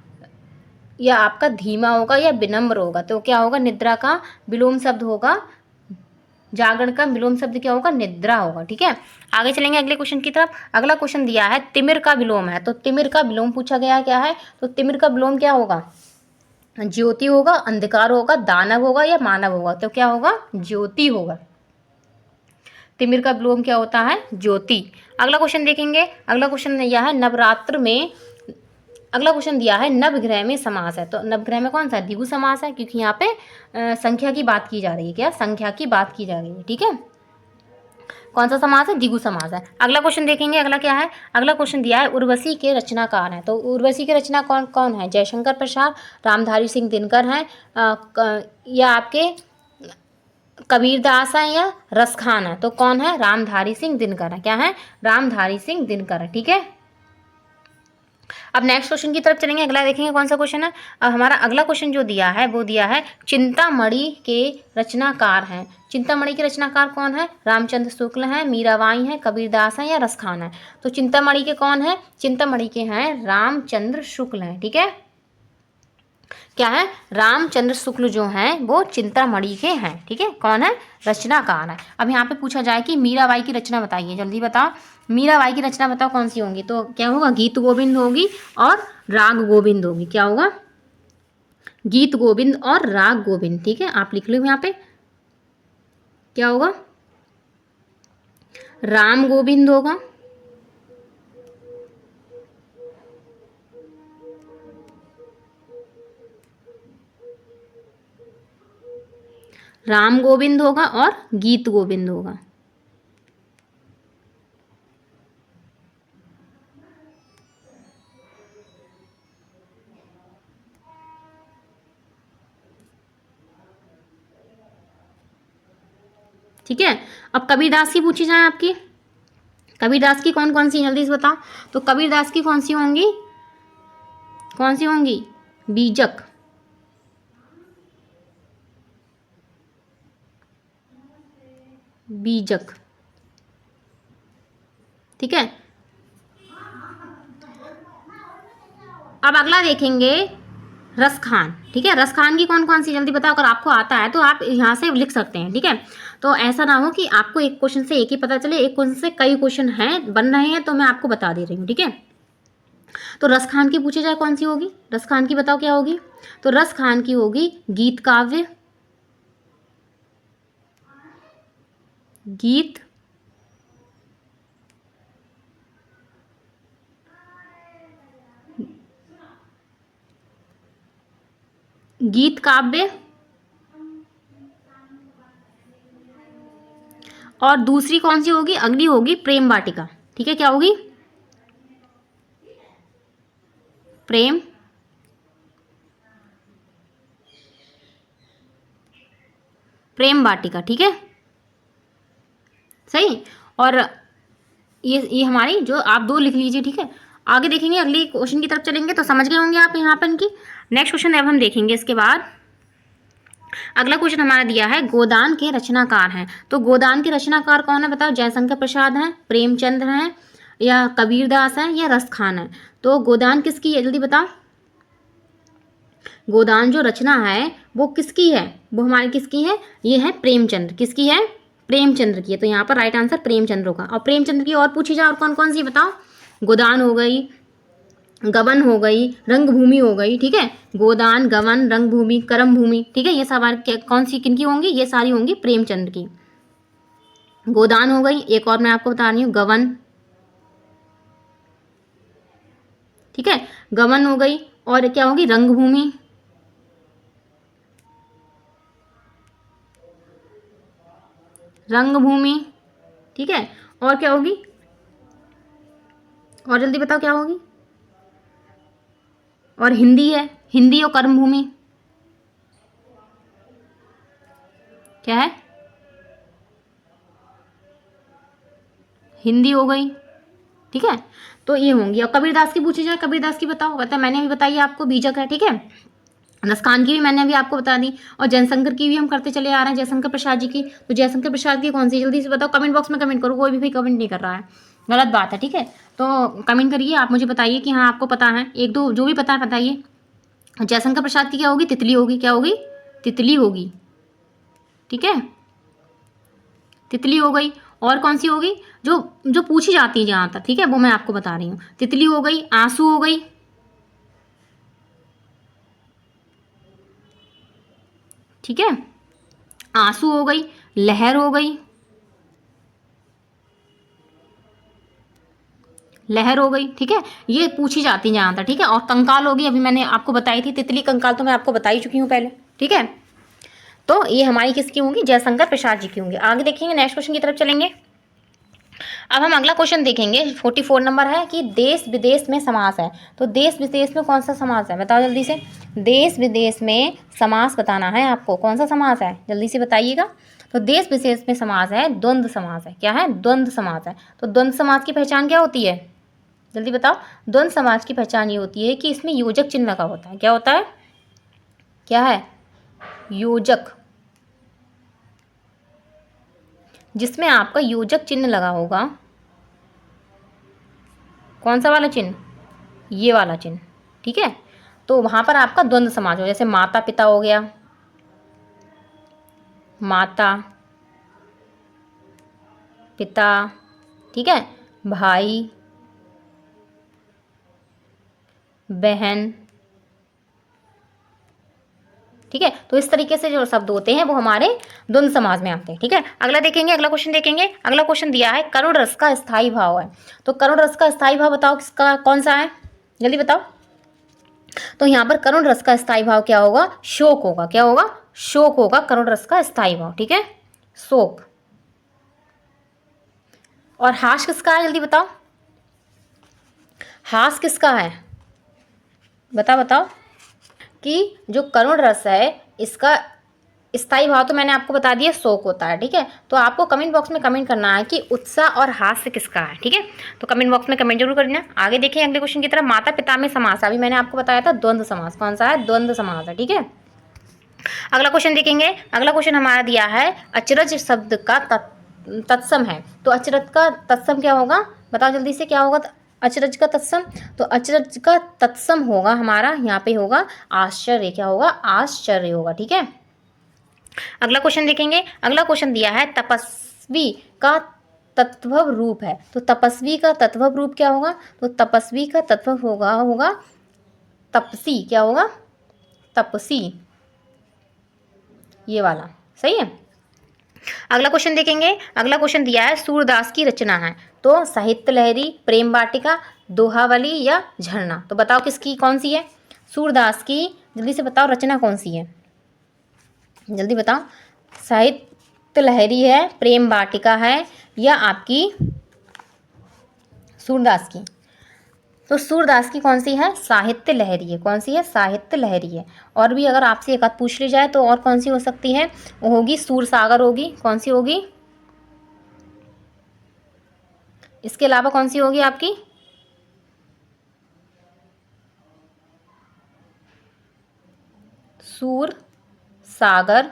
या आपका धीमा होगा, या विनम्र होगा। तो क्या होगा? निद्रा का विलोम शब्द होगा, जागरण का विलोम शब्द क्या होगा? निद्रा होगा। ठीक है, आगे चलेंगे अगले क्वेश्चन की तरफ। अगला क्वेश्चन दिया है तिमिर का विलोम है। तो तिमिर का विलोम पूछा गया क्या है? तो तिमिर का विलोम क्या होगा? ज्योति होगा, अंधकार होगा, दानव होगा या मानव होगा। तो क्या होगा? ज्योति होगा। तिमिर का विलोम क्या होता है? ज्योति। अगला क्वेश्चन देखेंगे। अगला क्वेश्चन दिया है नवरात्र में। अगला क्वेश्चन दिया है नवग्रह में समास है। तो नवग्रह में कौन सा? द्विगु समास है, क्योंकि यहाँ पे संख्या की बात की जा रही है। क्या? संख्या की बात की जा रही है। ठीक है, कौन सा समास है? द्विगु समास है। अगला क्वेश्न देखेंगे। अगला क्या है? अगला क्वेश्चन दिया है उर्वशी के रचनाकार हैं। तो उर्वशी के रचना कौन कौन है? जयशंकर प्रसाद, रामधारी सिंह दिनकर हैं, या आपके कबीरदास हैं, या रसखान है। तो कौन है? रामधारी सिंह दिनकर है। क्या है? रामधारी सिंह दिनकर है। ठीक है, अब नेक्स्ट क्वेश्चन की तरफ चलेंगे। अगला देखेंगे कौन सा क्वेश्चन है। अब हमारा अगला क्वेश्चन जो दिया है वो दिया है चिंतामणि के रचनाकार हैं। चिंतामणि के रचनाकार कौन है? रामचंद्र शुक्ल हैं, मीराबाई हैं, कबीरदास हैं या रसखान है। तो चिंतामणि के कौन है? चिंतामणि के हैं रामचंद्र शुक्ल हैं। ठीक है, क्या है? रामचंद्र शुक्ल जो हैं वो चिंतामणि के हैं। ठीक है, कौन है? रचनाकार है। अब यहाँ पे पूछा जाए कि मीराबाई की रचना बताइए, जल्दी बताओ। मीराबाई की रचना बताओ कौन सी होंगी। तो क्या होगा? गीत गोविंद होगी और राग गोविंद होगी। क्या होगा? गीत गोविंद और राग गोविंद। ठीक है, आप लिख लो यहाँ पे। क्या होगा? राम गोविंद होगा, राम गोविंद होगा और गीत गोविंद होगा। ठीक है, अब कबीरदास की पूछी जाए आपकी, कबीरदास की कौन कौन सी, जल्दी से बताओ। तो कबीरदास की कौन सी होंगी, कौन सी होंगी? बीजक, बीजक। ठीक है, अब अगला देखेंगे रस खान। ठीक है, रस खान की कौन कौन सी, जल्दी बताओ। अगर आपको आता है तो आप यहाँ से लिख सकते हैं। ठीक है, तो ऐसा ना हो कि आपको एक क्वेश्चन से एक ही पता चले, एक क्वेश्चन से कई क्वेश्चन हैं बन रहे हैं, तो मैं आपको बता दे रही हूँ। ठीक है, तो रस खान की पूछी जाए कौन सी होगी, रस खान की बताओ क्या होगी। तो रस खान की होगी गीत काव्य, गीत गीत काव्य, और दूसरी कौन सी होगी, अगली होगी प्रेम वाटिका। ठीक है, क्या होगी? प्रेम प्रेम वाटिका। ठीक है, सही। और ये हमारी जो, आप दो लिख लीजिए। ठीक है, आगे देखेंगे, अगली क्वेश्चन की तरफ चलेंगे तो समझ गए होंगे आप यहाँ पर इनकी। नेक्स्ट क्वेश्चन अब हम देखेंगे इसके बाद। अगला क्वेश्चन हमारा दिया है गोदान के रचनाकार हैं। तो गोदान के रचनाकार कौन है बताओ? जयशंकर प्रसाद हैं, प्रेमचंद्र हैं, या कबीरदास हैं, या रस खान है। तो गोदान किसकी है, जल्दी बताओ। गोदान जो रचना है वो किसकी है, वो हमारी किसकी है? ये है प्रेमचंद्र। किसकी है? प्रेमचंद्र की है। तो यहाँ पर राइट आंसर प्रेमचंद्र होगा। और प्रेमचंद्र की और पूछी जाए और कौन कौन सी बताओ। गोदान हो गई, गबन हो गई, रंगभूमि हो गई। ठीक है, गोदान, गबन, रंगभूमि, करम भूमि। ठीक है, ये सब कौन सी किनकी होंगी? ये सारी होंगी प्रेमचंद्र की। गोदान हो गई, एक और मैं आपको बता रही हूँ, गबन। ठीक है, गबन हो गई, और क्या होगी? रंगभूमि। रंगभूमि। ठीक है, और क्या होगी? और जल्दी बताओ क्या होगी? और हिंदी है, हिंदी और कर्म भूमि। क्या है? हिंदी हो गई। ठीक है, तो ये होंगी। और कबीरदास की पूछी जाए, कबीरदास की बताओ। बता, मैंने भी बताई आपको, बीजक है। ठीक है, रस खान की भी मैंने अभी आपको बता दी, और जयशंकर की भी हम करते चले आ रहे हैं, जयशंकर प्रसाद जी की। तो जयशंकर प्रसाद की कौन सी, जल्दी से बताओ। कमेंट बॉक्स में कमेंट करो, कोई भी कमेंट नहीं कर रहा है, गलत बात है। ठीक है, तो कमेंट करिए, आप मुझे बताइए कि हाँ आपको पता है, एक दो जो भी पता है बताइए। जयशंकर प्रसाद की क्या होगी? तितली होगी। क्या होगी? तितली होगी। ठीक है, तितली हो गई। और कौन सी होगी जो जो पूछी जाती है जहाँ तक? ठीक है, वो मैं आपको बता रही हूँ। तितली हो गई, आंसू हो गई। ठीक है, आंसू हो गई, लहर हो गई, लहर हो गई। ठीक है, ये पूछी जाती है जहाँ तक। ठीक है, और कंकाल होगी, अभी मैंने आपको बताई थी, तितली कंकाल तो मैं आपको बता ही चुकी हूँ पहले। ठीक है, तो ये हमारी किसकी होंगी? जयशंकर प्रसाद जी की होंगी। आगे देखेंगे, नेक्स्ट क्वेश्चन की तरफ चलेंगे। अब हम अगला क्वेश्चन देखेंगे, 44 नंबर है कि देश विदेश में समास है। तो देश विदेश में कौन सा समास है, बताओ जल्दी से। देश विदेश में समास बताना है आपको, कौन सा समास है, जल्दी से बताइएगा। तो देश विदेश में समास है, द्वंद्व समास है। क्या है? द्वंद्व समास है। तो द्वंद्व समास की पहचान क्या होती है, जल्दी बताओ। द्वंद्व समास की पहचान ये होती है कि इसमें योजक चिन्ह लगा होता है। क्या होता है? क्या है? योजक, जिसमें आपका योजक चिन्ह लगा होगा। कौन सा वाला चिन्ह? ये वाला चिन्ह। ठीक है, तो वहाँ पर आपका द्वंद्व समास हो, जैसे माता पिता हो गया, माता पिता। ठीक है, भाई बहन। ठीक है, तो इस तरीके से जो शब्द होते हैं वो हमारे द्वंद्व समास में आते हैं। ठीक है, अगला देखेंगे, अगला क्वेश्चन देखेंगे। अगला क्वेश्चन दिया है करुण रस का स्थायी भाव है। तो करुण रस का स्थायी भाव बताओ किसका, कौन सा है, जल्दी बताओ। तो यहाँ पर करुण रस का स्थायी भाव क्या होगा? शोक होगा। क्या होगा? शोक होगा करुण रस का स्थायी भाव, ठीक है, शोक। और हास किसका है, जल्दी बताओ, हास किसका है, बताओ। कि जो करुण रस है इसका स्थायी भाव तो मैंने आपको बता दिया शोक होता है, ठीक है। तो आपको कमेंट बॉक्स में कमेंट करना है कि उत्साह और हास्य किसका है, ठीक है। तो कमेंट बॉक्स में कमेंट जरूर करना। आगे देखें अगले क्वेश्चन की तरफ। माता पिता में समास, अभी मैंने आपको बताया था द्वंद्व समास, कौन सा है, द्वंद्व समास है, ठीक है। अगला क्वेश्चन देखेंगे। अगला क्वेश्चन हमारा दिया है अचरज शब्द का तत्सम है। तो अचरज का तत्सम क्या होगा, बताओ जल्दी से, क्या होगा अचरज का तत्सम। तो अचरज का तत्सम होगा हमारा यहाँ पे होगा आश्चर्य, क्या होगा, आश्चर्य होगा, ठीक है। अगला क्वेश्चन देखेंगे। अगला क्वेश्चन दिया है तपस्वी का तत्व रूप है। तो तपस्वी का तत्व रूप क्या होगा, तो तपस्वी का तत्व होगा तपसी, क्या होगा, तपसी, ये वाला, सही है। अगला क्वेश्चन देखेंगे। अगला क्वेश्चन दिया है सूरदास की रचना है। तो साहित्य लहरी, प्रेम वाटिका, दोहावली या झरना। तो बताओ किसकी, कौन सी है सूरदास की, जल्दी से बताओ रचना कौन सी है, जल्दी बताओ। साहित्य लहरी है, प्रेम वाटिका है, या आपकी सूरदास की। तो सूरदास की कौन सी है, साहित्य लहरी है, कौन सी है, साहित्य लहरी है। और भी अगर आपसे एक आध पूछ ली जाए तो और कौन सी हो सकती है, वो होगी सूरसागर होगी, कौन सी होगी, इसके अलावा कौन सी होगी आपकी, सूर सागर,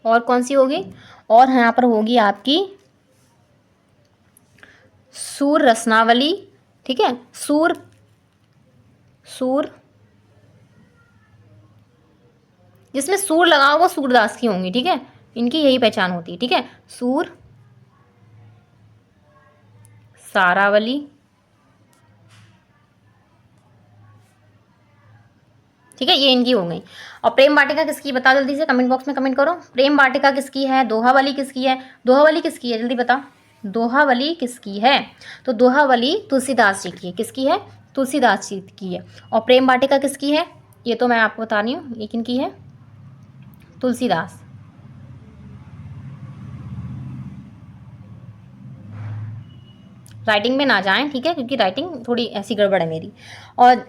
और कौन सी होगी, और यहाँ पर होगी आपकी सूर रसनावली, ठीक है, सूर जिसमें सूर लगा होगा सूरदास की होंगी, ठीक है, इनकी यही पहचान होती है, ठीक है। सूर सारावली, ठीक है, ये इनकी हो गई। और प्रेम वाटिका किसकी, बताओ जल्दी से, कमेंट बॉक्स में कमेंट करो। प्रेम वाटिका किसकी है, दोहावली किसकी है, दोहावली किसकी है, जल्दी बताओ, दोहावली किसकी है। तो दोहावली तुलसीदास जी की है, किसकी है, तुलसीदास जी की है। और प्रेम वाटिका किसकी है, ये तो मैं आपको बता रही हूँ, ये किनकी है, तुलसीदास। राइटिंग में ना जाएं, ठीक है, क्योंकि राइटिंग थोड़ी ऐसी गड़बड़ है मेरी। और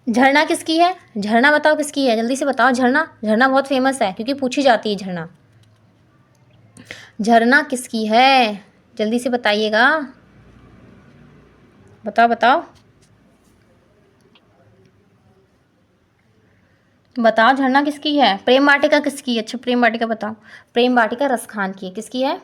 झरना किसकी है, झरना बताओ किसकी है, जल्दी से बताओ। झरना, झरना बहुत फेमस है क्योंकि पूछी जाती है झरना। झरना किसकी है, जल्दी से बताइएगा, बताओ झरना किसकी है। प्रेम वाटिका किसकी है, अच्छा प्रेम वाटिका बताओ। प्रेम वाटिका रसखान की है, किसकी है,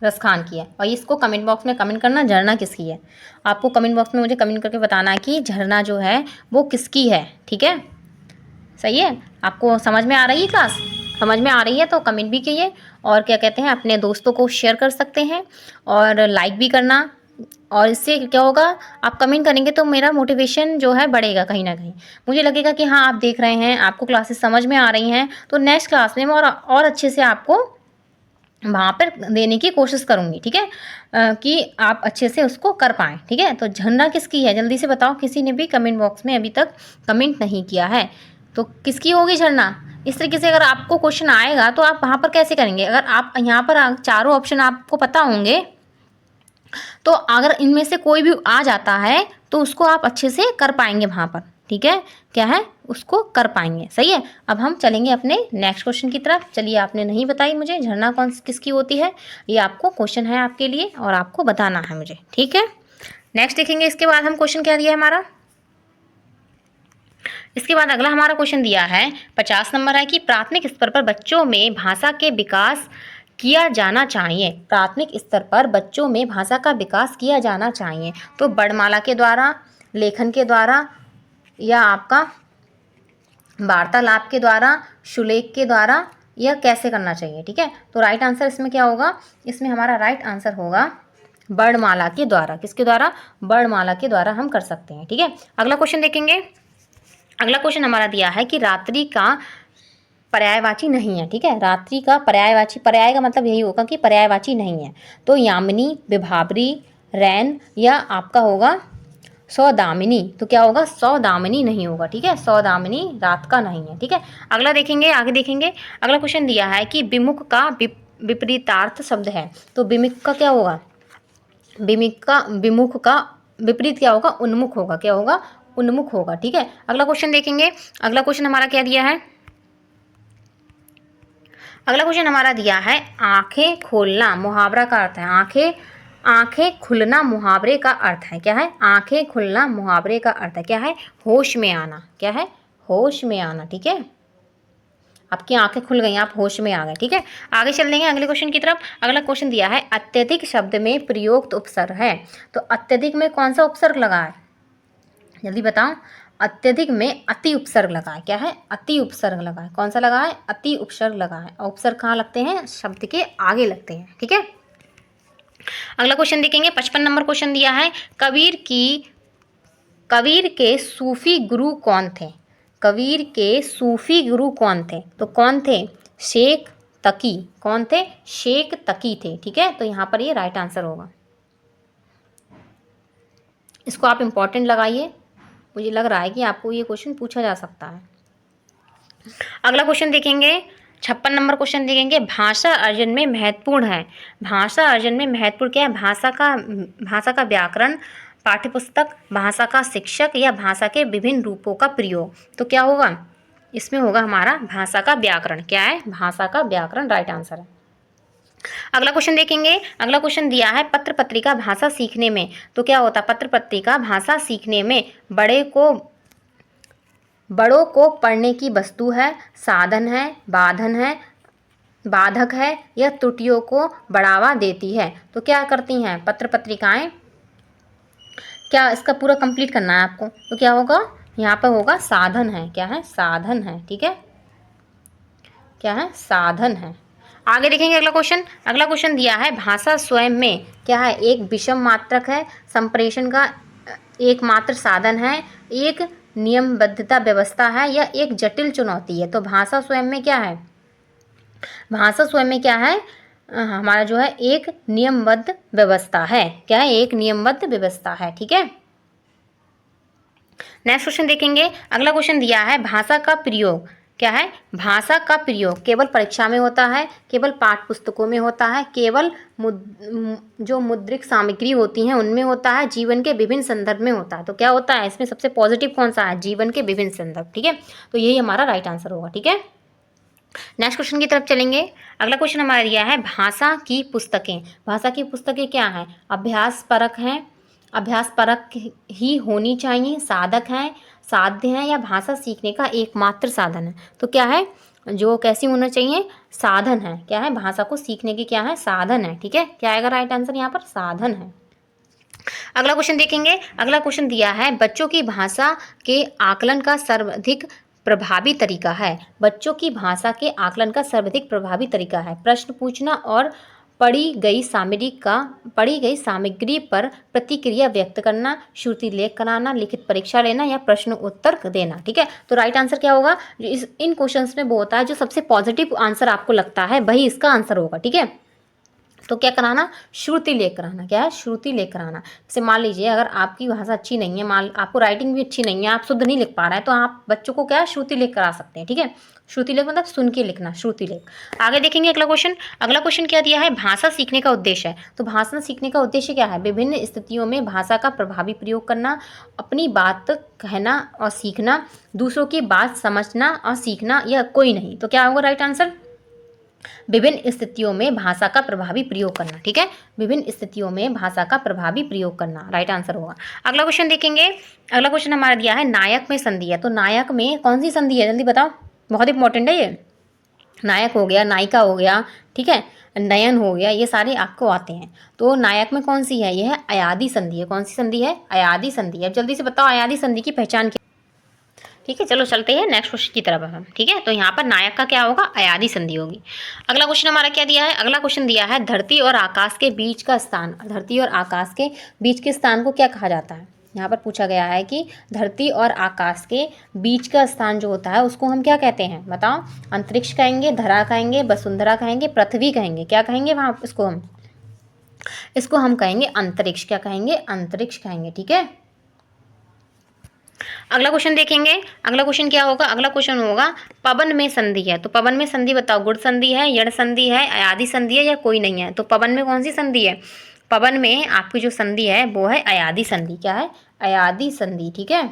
रसखान की है। और इसको कमेंट बॉक्स में कमेंट करना, झरना किसकी है। आपको कमेंट बॉक्स में मुझे कमेंट करके बताना है कि झरना जो है वो किसकी है, ठीक है, सही है। आपको समझ में आ रही है क्लास, समझ में आ रही है तो कमेंट भी कीजिए, और क्या कहते हैं अपने दोस्तों को शेयर कर सकते हैं, और लाइक भी करना। और इससे क्या होगा, आप कमेंट करेंगे तो मेरा मोटिवेशन जो है बढ़ेगा, कहीं ना कहीं मुझे लगेगा कि हाँ आप देख रहे हैं, आपको क्लासेस समझ में आ रही हैं, तो नेक्स्ट क्लास में मैं और अच्छे से आपको वहाँ पर देने की कोशिश करूँगी, ठीक है, कि आप अच्छे से उसको कर पाएँ, ठीक है। तो झरना किसकी है, जल्दी से बताओ, किसी ने भी कमेंट बॉक्स में अभी तक कमेंट नहीं किया है, तो किसकी होगी झरना। इस तरीके से अगर आपको क्वेश्चन आएगा तो आप वहाँ पर कैसे करेंगे, अगर आप यहाँ पर चारों ऑप्शन आपको पता होंगे तो अगर इनमें से कोई भी आ जाता है तो उसको आप अच्छे से कर पाएंगे वहाँ पर, ठीक है, क्या है उसको कर पाएंगे, सही है। अब हम चलेंगे अपने नेक्स्ट क्वेश्चन की तरफ। चलिए, आपने नहीं बताई मुझे झरना कौन किसकी होती है, ये आपको क्वेश्चन है आपके लिए और आपको बताना है मुझे, ठीक है। नेक्स्ट देखेंगे, इसके बाद हम क्वेश्चन क्या दिया है हमारा, इसके बाद अगला हमारा क्वेश्चन दिया है 50 नंबर है कि प्राथमिक स्तर पर बच्चों में भाषा के विकास किया जाना चाहिए। प्राथमिक स्तर पर बच्चों में भाषा का विकास किया जाना चाहिए तो वर्णमाला के द्वारा, लेखन के द्वारा, या आपका वार्तालाप के द्वारा, सुलेख के द्वारा, या कैसे करना चाहिए, ठीक है। तो राइट आंसर इसमें क्या होगा, इसमें हमारा राइट आंसर होगा वर्णमाला के द्वारा। किसके द्वारा, वर्णमाला के द्वारा हम कर सकते हैं, ठीक है। अगला क्वेश्चन देखेंगे। अगला क्वेश्चन हमारा दिया है कि रात्रि का पर्यायवाची नहीं है, ठीक है। रात्रि का पर्यायवाची, पर्याय का मतलब यही होगा कि पर्यायवाची नहीं है। तो यामिनी, विभावरी, रैन या आपका होगा सौदामिनी। तो क्या होगा, सौदामिनी नहीं होगा, ठीक है। सौदामिनी रात का नहीं है, ठीक है। अगला देखेंगे, आगे देखेंगे। अगला क्वेश्चन दिया है कि विमुख का विपरीतार्थ शब्द है। तो विमुख का क्या होगा, विमुख का विपरीत क्या होगा, उन्मुख होगा। क्या होगा, उन्मुख होगा, ठीक है। अगला क्वेश्चन देखेंगे। अगला क्वेश्चन हमारा क्या दिया है, अगला क्वेश्चन हमारा दिया है आंखें खोलना मुहावरा का अर्थ है। आंखें खुलना मुहावरे का अर्थ है, क्या है, आंखें खुलना मुहावरे का अर्थ है, क्या है, होश में आना। क्या है, होश में आना, ठीक है। आपकी आंखें खुल गई, आप होश में आ गए, ठीक है। आगे चल देंगे अगले क्वेश्चन की तरफ। अगला क्वेश्चन दिया है अत्यधिक शब्द में प्रयुक्त उपसर्ग है। तो अत्यधिक में कौन सा उपसर्ग लगा है, जल्दी बताओ। अत्यधिक में अति उपसर्ग लगा है, क्या है, अति उपसर्ग लगा है। कौन सा लगा है, अति उपसर्ग लगा है। और उपसर्ग कहाँ लगते हैं, शब्द के आगे लगते हैं, ठीक है। अगला क्वेश्चन देखेंगे, 55 नंबर क्वेश्चन दिया है कबीर के सूफी गुरु कौन थे। कबीर के सूफी गुरु कौन थे। तो कौन थे, शेख तकी। कौन थे, शेख तकी थे, ठीक है। तो यहाँ पर ये राइट आंसर होगा। इसको आप इंपॉर्टेंट लगाइए, मुझे लग रहा है कि आपको ये क्वेश्चन पूछा जा सकता है। अगला क्वेश्चन देखेंगे, 56 नंबर क्वेश्चन देखेंगे, भाषा अर्जन में महत्वपूर्ण है। भाषा अर्जन में महत्वपूर्ण क्या है, भाषा का व्याकरण, पाठ्यपुस्तक, भाषा का शिक्षक या भाषा के विभिन्न रूपों का प्रयोग। तो क्या होगा, इसमें होगा हमारा भाषा का व्याकरण। क्या है, भाषा का व्याकरण राइट आंसर है। अगला क्वेश्चन देखेंगे। अगला क्वेश्चन दिया है पत्र पत्रिका भाषा सीखने में। तो क्या होता है, पत्र पत्रिका भाषा सीखने में बड़ों को पढ़ने की वस्तु है, साधन है, बाधक है या त्रुटियों को बढ़ावा देती है। तो क्या करती हैं पत्र पत्रिकाएं, क्या इसका पूरा कंप्लीट करना है आपको। तो क्या होगा, यहाँ पर होगा साधन है। क्या है, साधन है, ठीक है। क्या है, साधन है। आगे देखेंगे अगला क्वेश्चन। अगला क्वेश्चन दिया है भाषा स्वयं में क्या है, एक विषम मात्रक है, संप्रेषण का एकमात्र साधन है, एक नियमबद्धता व्यवस्था है या एक जटिल चुनौती है। तो भाषा स्वयं में क्या है, भाषा स्वयं में क्या है, हमारा जो है एक नियमबद्ध व्यवस्था है। क्या है, एक नियमबद्ध व्यवस्था है, ठीक है। नेक्स्ट क्वेश्चन देखेंगे। अगला क्वेश्चन दिया है भाषा का प्रयोग क्या है, भाषा का प्रयोग केवल परीक्षा में होता है, केवल पाठ्य पुस्तकों में होता है, केवल जो मुद्रित सामग्री होती हैं उनमें होता है, जीवन के विभिन्न संदर्भ में होता है। तो क्या होता है, इसमें सबसे पॉजिटिव कौन सा है, जीवन के विभिन्न संदर्भ, ठीक है। तो यही हमारा राइट आंसर होगा, ठीक है। नेक्स्ट क्वेश्चन की तरफ चलेंगे। अगला क्वेश्चन हमारा दिया है भाषा की पुस्तकें। भाषा की पुस्तकें क्या हैं, अभ्यास परक हैं, अभ्यास परक ही होनी चाहिए, साधक हैं, साध्य हैं या भाषा सीखने का एकमात्र साधन है। तो क्या है, जो कैसी होना चाहिए, साधन है। क्या है, भाषा को सीखने की क्या है, साधन है, ठीक है। क्या आएगा राइट आंसर यहाँ पर, साधन है। अगला क्वेश्चन देखेंगे। अगला क्वेश्चन दिया है बच्चों की भाषा के आकलन का सर्वाधिक प्रभावी तरीका है। बच्चों की भाषा के आकलन का सर्वाधिक प्रभावी तरीका है प्रश्न पूछना और पढ़ी गई सामग्री पर प्रतिक्रिया व्यक्त करना, श्रुति लेख कराना, लिखित परीक्षा लेना या प्रश्न उत्तर देना, ठीक है। तो राइट आंसर क्या होगा, जो इन क्वेश्चंस में वो होता है जो सबसे पॉजिटिव आंसर आपको लगता है वही इसका आंसर होगा, ठीक है। तो क्या कराना, श्रुति लेख कराना। क्या है, श्रुति लेख कराना। जैसे मान लीजिए अगर आपकी भाषा अच्छी नहीं है, मान आपको राइटिंग भी अच्छी नहीं है, आप शुद्ध नहीं लिख पा रहे हैं, तो आप बच्चों को क्या है, श्रुति लेख करा सकते हैं, ठीक है। श्रुति लेख मतलब सुन के लिखना, श्रुति लेख। आगे देखेंगे अगला क्वेश्चन। अगला क्वेश्चन क्या दिया है, भाषा सीखने का उद्देश्य है। तो भाषा सीखने का उद्देश्य क्या है, विभिन्न स्थितियों में भाषा का प्रभावी प्रयोग करना, अपनी बात कहना और सीखना, दूसरों की बात समझना और सीखना या कोई नहीं। तो क्या होगा राइट आंसर, विभिन्न स्थितियों में भाषा का प्रभावी प्रयोग करना, ठीक है। विभिन्न स्थितियों में भाषा का प्रभावी प्रयोग करना राइट आंसर होगा। अगला क्वेश्चन देखेंगे। अगला क्वेश्चन हमारा दिया है नायक में संधि है। तो नायक में कौन सी संधि है, जल्दी बताओ, बहुत इंपॉर्टेंट है ये। नायक हो गया, नायिका हो गया, ठीक है, नयन हो गया, ये सारे आपको आते हैं। तो नायक में कौन सी है, यह है अयादी संधि है। कौन सी संधि है, अयादी संधि है। अब जल्दी से बताओ अयादी संधि की पहचान क्या, ठीक है। चलो चलते हैं नेक्स्ट क्वेश्चन की तरफ हम, ठीक है। तो यहाँ पर नायक का क्या होगा, अयादी संधि होगी। अगला क्वेश्चन हमारा क्या दिया है, अगला क्वेश्चन दिया है धरती और आकाश के बीच का स्थान। धरती और आकाश के बीच के स्थान को क्या कहा जाता है, यहाँ पर पूछा गया है कि धरती और आकाश के बीच का स्थान जो होता है उसको हम क्या कहते हैं, बताओ। अंतरिक्ष कहेंगे, धरा कहेंगे, वसुंधरा कहेंगे, पृथ्वी कहेंगे, क्या कहेंगे वहाँ इसको हम कहेंगे अंतरिक्ष। क्या कहेंगे, अंतरिक्ष कहेंगे, ठीक है। अगला क्वेश्चन देखेंगे। अगला क्वेश्चन क्या होगा, अगला क्वेश्चन होगा पवन में संधि है। तो पवन में संधि बताओ, गुण संधि है, यण संधि है, अयादि संधि है या कोई नहीं है। तो पवन में कौन सी संधि है, पवन में आपकी जो संधि है वो है अयादि संधि। क्या है, अयादि संधि, ठीक है।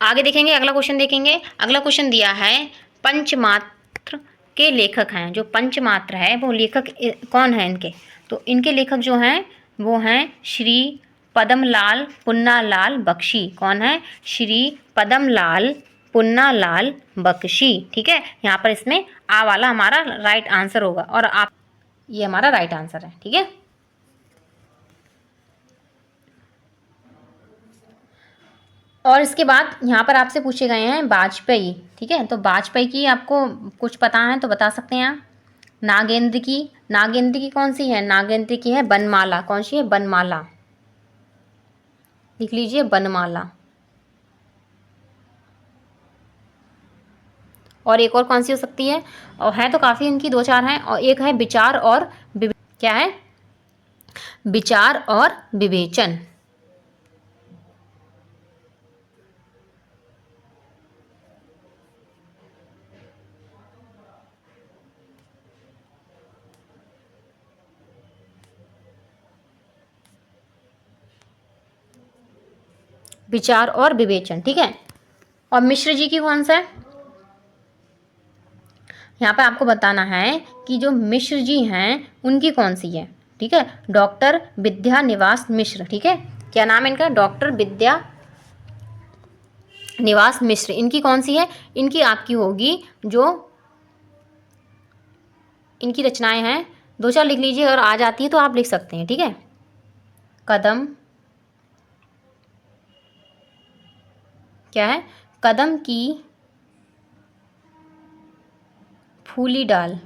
आगे देखेंगे, अगला क्वेश्चन देखेंगे। अगला क्वेश्चन दिया है पंचमात्र के लेखक हैं। जो पंचमात्र है वो लेखक कौन है इनके, तो इनके लेखक जो हैं वो हैं श्री पद्मलाल पुन्नालाल बख्शी। कौन है, श्री पद्मलाल पुन्नालाल बख्शी, ठीक है। यहाँ पर इसमें आ वाला हमारा राइट आंसर होगा और आप ये हमारा राइट आंसर है, ठीक है। और इसके बाद यहाँ पर आपसे पूछे गए हैं वाजपेयी, ठीक है। तो वाजपेयी की आपको कुछ पता है तो बता सकते हैं आप। नागेंद्र की कौन सी है, नागेंद्र की है बनमाला। कौन सी है, बनमाला, लिख लीजिए बनमाला। और एक और कौन सी हो सकती है, और है तो काफ़ी इनकी, दो चार हैं। और एक है विचार और क्या है, विचार और विवेचन। विचार और विवेचन, ठीक है। और मिश्र जी की कौन सा है, यहाँ पे आपको बताना है कि जो मिश्र जी हैं उनकी कौन सी है, ठीक है। डॉक्टर विद्या निवास मिश्र, ठीक है। क्या नाम है इनका, डॉक्टर विद्या निवास मिश्र। इनकी कौन सी है, इनकी आपकी होगी जो इनकी रचनाएं हैं, दो चार लिख लीजिए, अगर आ जाती है तो आप लिख सकते हैं, ठीक है। कदम, क्या है, कदम की फूली डाल,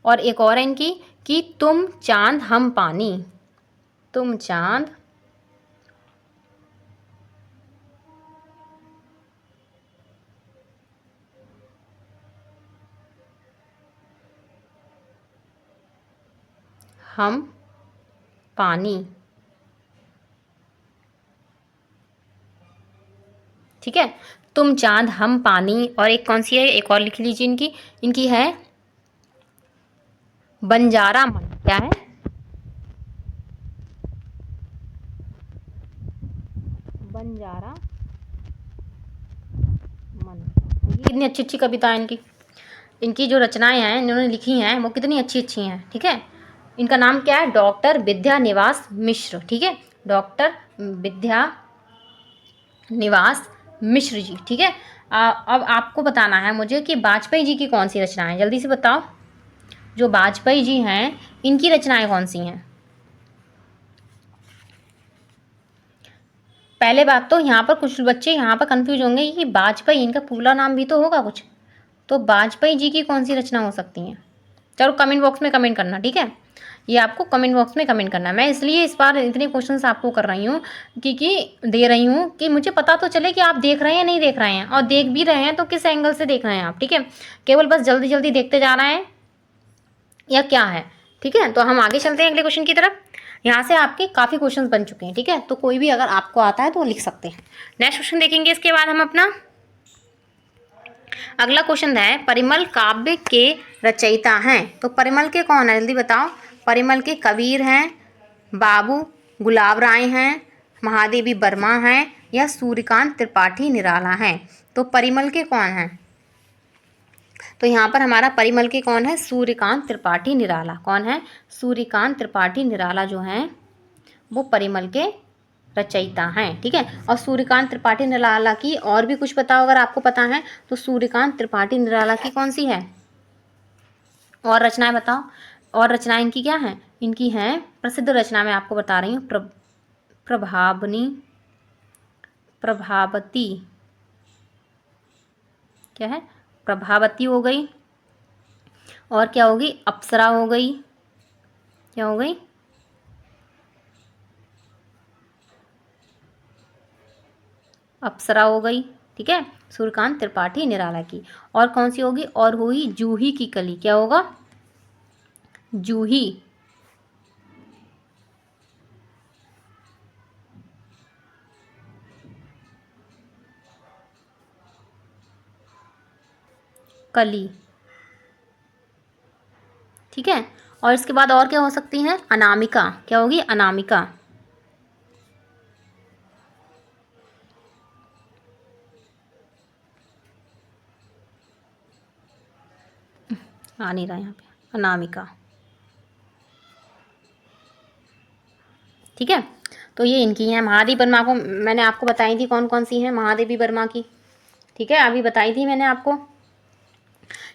और एक और है इनकी कि तुम चांद हम पानी। तुम चांद हम पानी, ठीक है। तुम चांद हम पानी। और एक कौन सी है, एक और लिख लीजिए इनकी, इनकी है बंजारा मन। क्या है, बंजारा मन। ये कितनी अच्छी अच्छी कविता है इनकी, इनकी जो रचनाएं हैं इन्होंने लिखी हैं वो कितनी अच्छी अच्छी हैं, ठीक है। इनका नाम क्या है, डॉक्टर विद्या निवास मिश्र, ठीक है। डॉक्टर विद्या निवास मिश्र जी, ठीक है। अब आपको बताना है मुझे कि वाजपेयी जी की कौन सी रचनाएं, जल्दी से बताओ। जो वाजपेयी जी हैं इनकी रचनाएं कौन सी हैं। पहले बात तो यहाँ पर कुछ बच्चे यहाँ पर कंफ्यूज होंगे कि वाजपेयी इनका पूरा नाम भी तो होगा कुछ, तो वाजपेयी जी की कौन सी रचना हो सकती हैं। चलो कमेंट बॉक्स में कमेंट करना, ठीक है। ये आपको कमेंट बॉक्स में कमेंट करना है। मैं इसलिए इस बार इतने क्वेश्चंस आपको कर रही हूँ कि दे रही हूँ कि मुझे पता तो चले कि आप देख रहे हैं या नहीं देख रहे हैं, और देख भी रहे हैं तो किस एंगल से देख रहे हैं आप, ठीक है। केवल बस जल्दी जल्दी देखते जा रहे हैं या क्या है, ठीक है। तो हम आगे चलते हैं अगले क्वेश्चन की तरफ। यहाँ से आपके काफ़ी क्वेश्चंस बन चुके हैं, ठीक है। तो कोई भी अगर आपको आता है तो वो लिख सकते हैं। नेक्स्ट क्वेश्चन देखेंगे इसके बाद हम अपना। अगला क्वेश्चन है परिमल काव्य के रचयिता हैं। तो परिमल के कौन है, जल्दी बताओ। परिमल के कबीर हैं, बाबू गुलाब राय हैं, महादेवी वर्मा हैं या सूर्यकांत त्रिपाठी निराला हैं। तो परिमल के कौन हैं, तो यहाँ पर हमारा परिमल के कौन है, सूर्यकांत त्रिपाठी निराला। कौन है, सूर्यकांत त्रिपाठी निराला जो हैं वो परिमल के रचयिता हैं, ठीक है। और सूर्यकांत त्रिपाठी निराला की और भी कुछ बताओ अगर आपको पता है तो। सूर्यकांत त्रिपाठी निराला की कौन सी है और रचनाएं बताओ। और रचनाएं इनकी क्या हैं, इनकी हैं प्रसिद्ध रचना मैं आपको बता रही हूँ, प्रभावनी, प्रभावती, क्या है, प्रभावती हो गई, और क्या होगी, अप्सरा हो गई, क्या हो गई, अप्सरा हो गई, ठीक है, सूर्यकांत त्रिपाठी निराला की। और कौन सी होगी, और हुई जूही की कली, क्या होगा, जूही कली, ठीक है। और इसके बाद और क्या हो सकती हैं, अनामिका, क्या होगी, अनामिका, आ नहीं रहा यहाँ पे, अनामिका, ठीक है। तो ये इनकी हैं। महादेवी वर्मा को मैंने आपको बताई थी कौन कौन सी हैं महादेवी वर्मा की, ठीक है, अभी बताई थी मैंने आपको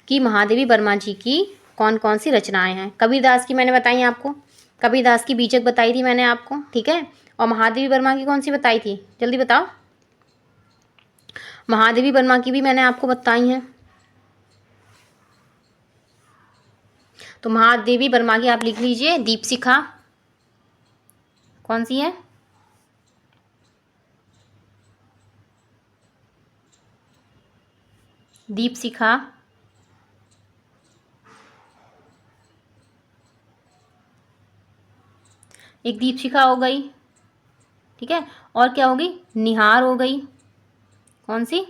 कि महादेवी वर्मा जी की कौन कौन सी रचनाएं हैं। कबीरदास की मैंने बताई आपको, कबीरदास की बीजक बताई थी मैंने आपको, ठीक है। और महादेवी वर्मा की कौन सी बताई थी, जल्दी बताओ, महादेवी वर्मा की भी मैंने आपको बताई हैं। तो महादेवी वर्मा की आप लिख लीजिए, दीपशिखा, कौन सी है, दीपशिखा, एक दीपशिखा हो गई, ठीक है। और क्या होगी, निहार हो गई, कौन सी,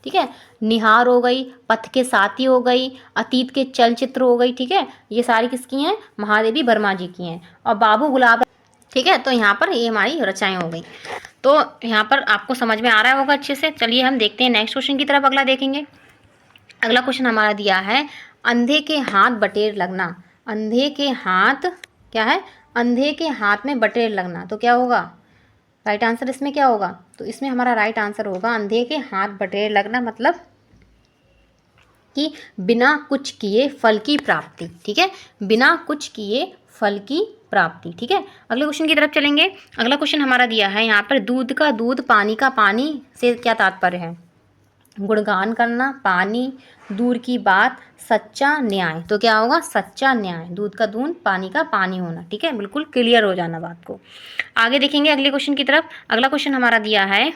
ठीक है, निहार हो गई, पथ के साथी हो गई, अतीत के चलचित्र हो गई, ठीक है। ये सारी किसकी हैं, महादेवी वर्मा जी की हैं। और बाबू गुलाब, ठीक है। तो यहाँ पर ये हमारी रचनाएं हो गई। तो यहाँ पर आपको समझ में आ रहा होगा अच्छे से। चलिए हम देखते हैं नेक्स्ट क्वेश्चन की तरफ, अगला देखेंगे। अगला क्वेश्चन हमारा दिया है, अंधे के हाथ बटेर लगना, अंधे के हाथ, क्या है, अंधे के हाथ में बटेर लगना, तो क्या होगा, राइट आंसर इसमें क्या होगा, तो इसमें हमारा राइट आंसर होगा अंधे के हाथ बटेर लगना, मतलब कि बिना कुछ किए फल की प्राप्ति, ठीक है, बिना कुछ किए फल की प्राप्ति, ठीक है। अगले क्वेश्चन की तरफ चलेंगे। अगला क्वेश्चन हमारा दिया है यहाँ पर, दूध का दूध पानी का पानी से क्या तात्पर्य है, गुणगान करना, पानी, दूर की बात, सच्चा न्याय, तो क्या होगा, सच्चा न्याय, दूध का दूध पानी का पानी होना, ठीक है, बिल्कुल क्लियर हो जाना बात को। आगे देखेंगे अगले क्वेश्चन की तरफ। अगला क्वेश्चन हमारा दिया है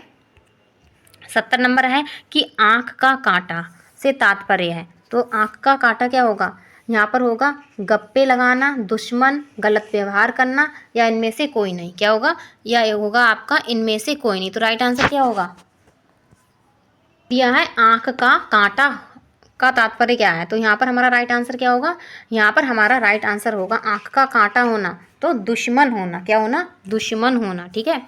70 नंबर है कि आँख का कांटा से तात्पर्य है, तो आँख का कांटा क्या होगा, यहाँ पर होगा गप्पे लगाना, दुश्मन, गलत व्यवहार करना, या इनमें से कोई नहीं, क्या होगा, या ये होगा आपका इनमें से कोई नहीं। तो राइट आंसर क्या होगा, दिया है आँख का कांटा का तात्पर्य क्या है, तो यहाँ पर हमारा राइट आंसर क्या होगा, यहाँ पर हमारा राइट आंसर होगा आँख का कांटा होना, तो दुश्मन होना, क्या होना, दुश्मन होना, ठीक है।